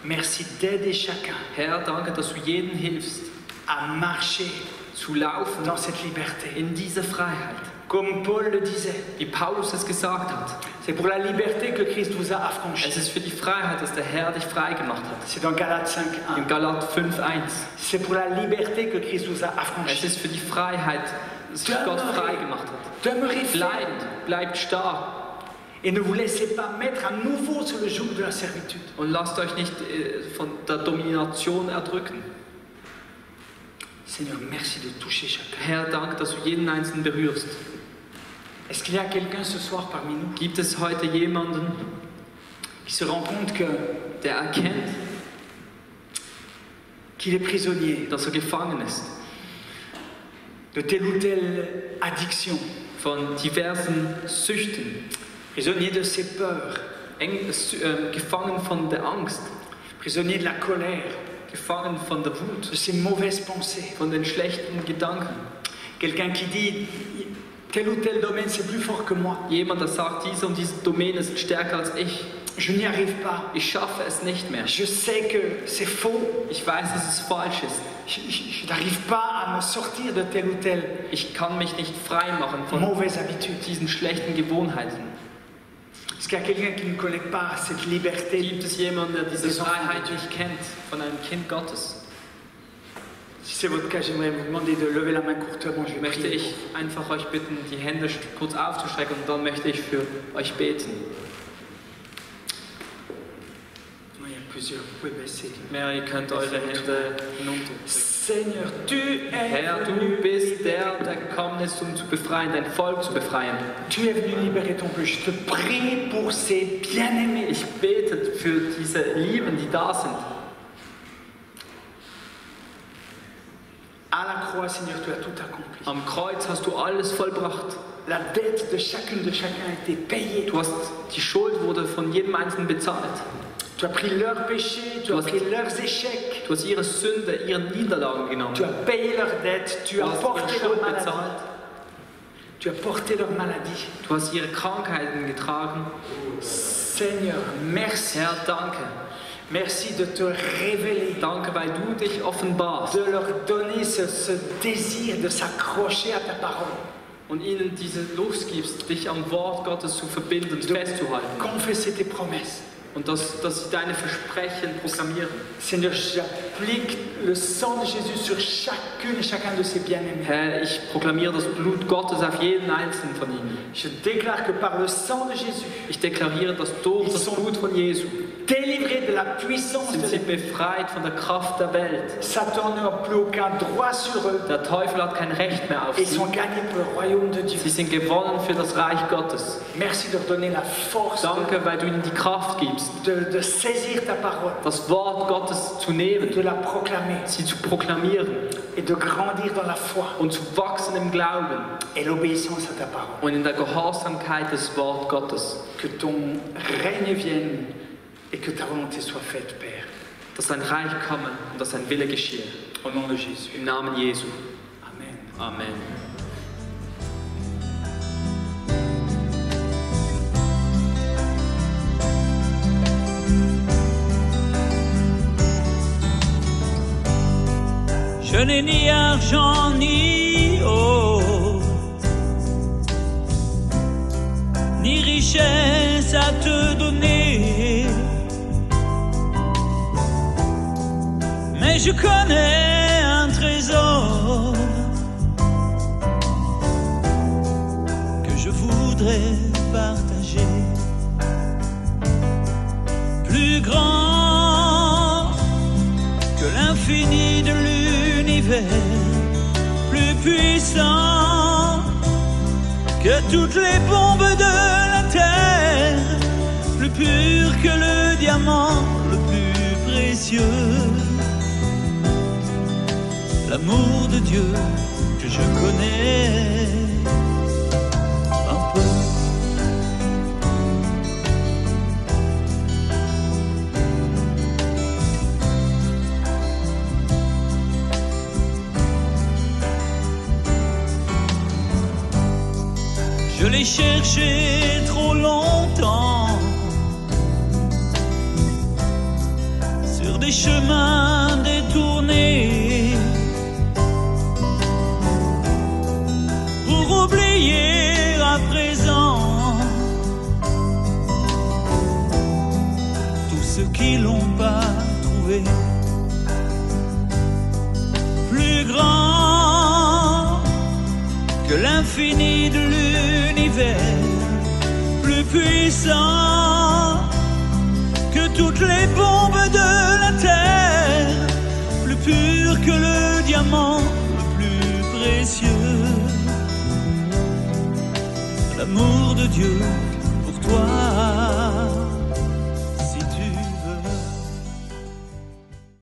Merci d'aider chacun Herr, danke, dass du jedem hilfst, à marcher zu laufen dans cette liberté. in diese Freiheit. Comme Paul le disait, Wie Paulus es gesagt hat. c'est pour la liberté que Christ vous a Es affranchi. ist für die Freiheit, dass der Herr dich frei gemacht hat. C'est dans Galates 5.1. In Galat 5,1. C'est pour la liberté que Christ vous a Es affranchi. ist für die Freiheit, dass sich Gott frei gemacht hat. Demeurez ferme Bleibt stark et ne vous laissez pas mettre à nouveau sur le joug de la servitude. und lasst euch nicht von der Domination erdrücken. Seigneur, merci de toucher chacun. Herr, danke, dass du jeden Einzelnen berührst. Est-ce qu'il y a quelqu'un ce soir parmi nous Gibt es heute jemanden, qui se rend compte der erkennt, qu'il est prisonnier dass gefangen ist de telle ou telle addiction, von diversen Süchten, prisonnier de ses peurs, gefangen von der Angst, prisonnier de la colère, gefangen von der Wut, de ses mauvaises pensées? von den schlechten Gedanken. Quelqu'un qui dit tel ou tel domaine c'est plus fort que moi, Jemand, der sagt, diese und diese Domäne sind stärker als ich. je n'y arrive pas, Ich schaffe es nicht mehr. je sais que c'est faux, Ich weiß, dass es falsch ist. je n'arrive pas à me sortir de telle ou telle Ich kann mich nicht frei machen von mauvaise habitude. diesen schlechten Gewohnheiten. Est-ce qu'il y a quelqu'un qui ne connaît pas cette liberté? Gibt es jemanden, der diese Freiheit nicht kennt von einem Kind Gottes? Si c'est votre cas, j'aimerais vous demander de lever la main courtement. Je vais Möchte prier. ich einfach euch bitten, die Hände kurz aufzustrecken und dann möchte ich für euch beten. Il y a plusieurs, vous pouvez baisser. Mehr, ihr könnt eure Hände hinunter. Seigneur, tu es Herr, du venu, bist der gekommen ist, um zu befreien, dein Volk zu befreien. tu es venu libérer ton peuple. Je te prie pour ces bien-aimés. Ich bete für diese Lieben, die da sind. À la croix, Seigneur, tu as tout accompli. Am Kreuz hast du alles vollbracht. La dette de chacune de chacun a été payée. Du hast, die Schuld wurde von jedem Einzelnen bezahlt. Tu as pris leurs péchés, tu Du as hast- pris leurs échecs, Du hast ihre Sünde, ihre Niederlagen genommen. tu as payé leurs dettes, tu Du as hast ihre porté leur Schuld maladie. bezahlt. Tu as porté leur maladie. Du hast ihre Krankheiten getragen. Seigneur, merci. Herr, danke. Merci de te révéler, Danke, weil du dich offenbarst de leur donner ce désir de s'accrocher à ta parole, und ihnen diese Lust gibst, dich am Wort Gottes zu verbinden und festzuhalten. confesser tes promesses. Und dass sie deine Versprechen proklamieren. Seigneur, j'applique le sang de Jésus sur chacune et chacun de ces bien-aimés. Herr, ich proklamiere das Blut Gottes auf jeden einzelnen von ihnen. Je déclare que par le sang de Jésus, Ich deklariere, dass durch das Blut von Jesu délivrés de la puissance sind de sie l'ennemi, befreit von der Kraft der Welt. Satan n'a plus aucun droit sur eux Der Teufel hat kein Recht mehr auf et ils sie. sont gagnés pour le royaume de Dieu. Sie sind gewonnen für das Reich Gottes. Merci de leur donner la force Danke, weil du ihnen die Kraft gibst, de saisir ta parole, das Wort Gottes zu nehmen, de la proclamer sie zu proklamieren et de grandir dans la foi und zu wachsen im Glauben et l'obéissance à ta parole. und in der Gehorsamkeit des Wort Gottes. Que ton règne vienne et que ta volonté soit faite, Père. Dass dein Reich komme und dass dein Wille geschehe. Au nom de Jésus. Im Namen Jesu. Amen. Amen. Je n'ai ni argent ni or, ni richesse à te donner, mais je connais un trésor que je voudrais partager, plus grand que l'infini de l'univers, plus puissant que toutes les bombes de la terre, plus pur que le diamant le plus précieux. L'amour de Dieu que je connais un peu. Je l'ai cherché trop longtemps sur des chemins détournés pour oublier à présent tous ceux qui l'ont pas trouvé. Plus grand que l'infini de l'univers, plus puissant que toutes les bombes de la terre, plus pur que le diamant le plus précieux. L'amour de Dieu pour toi.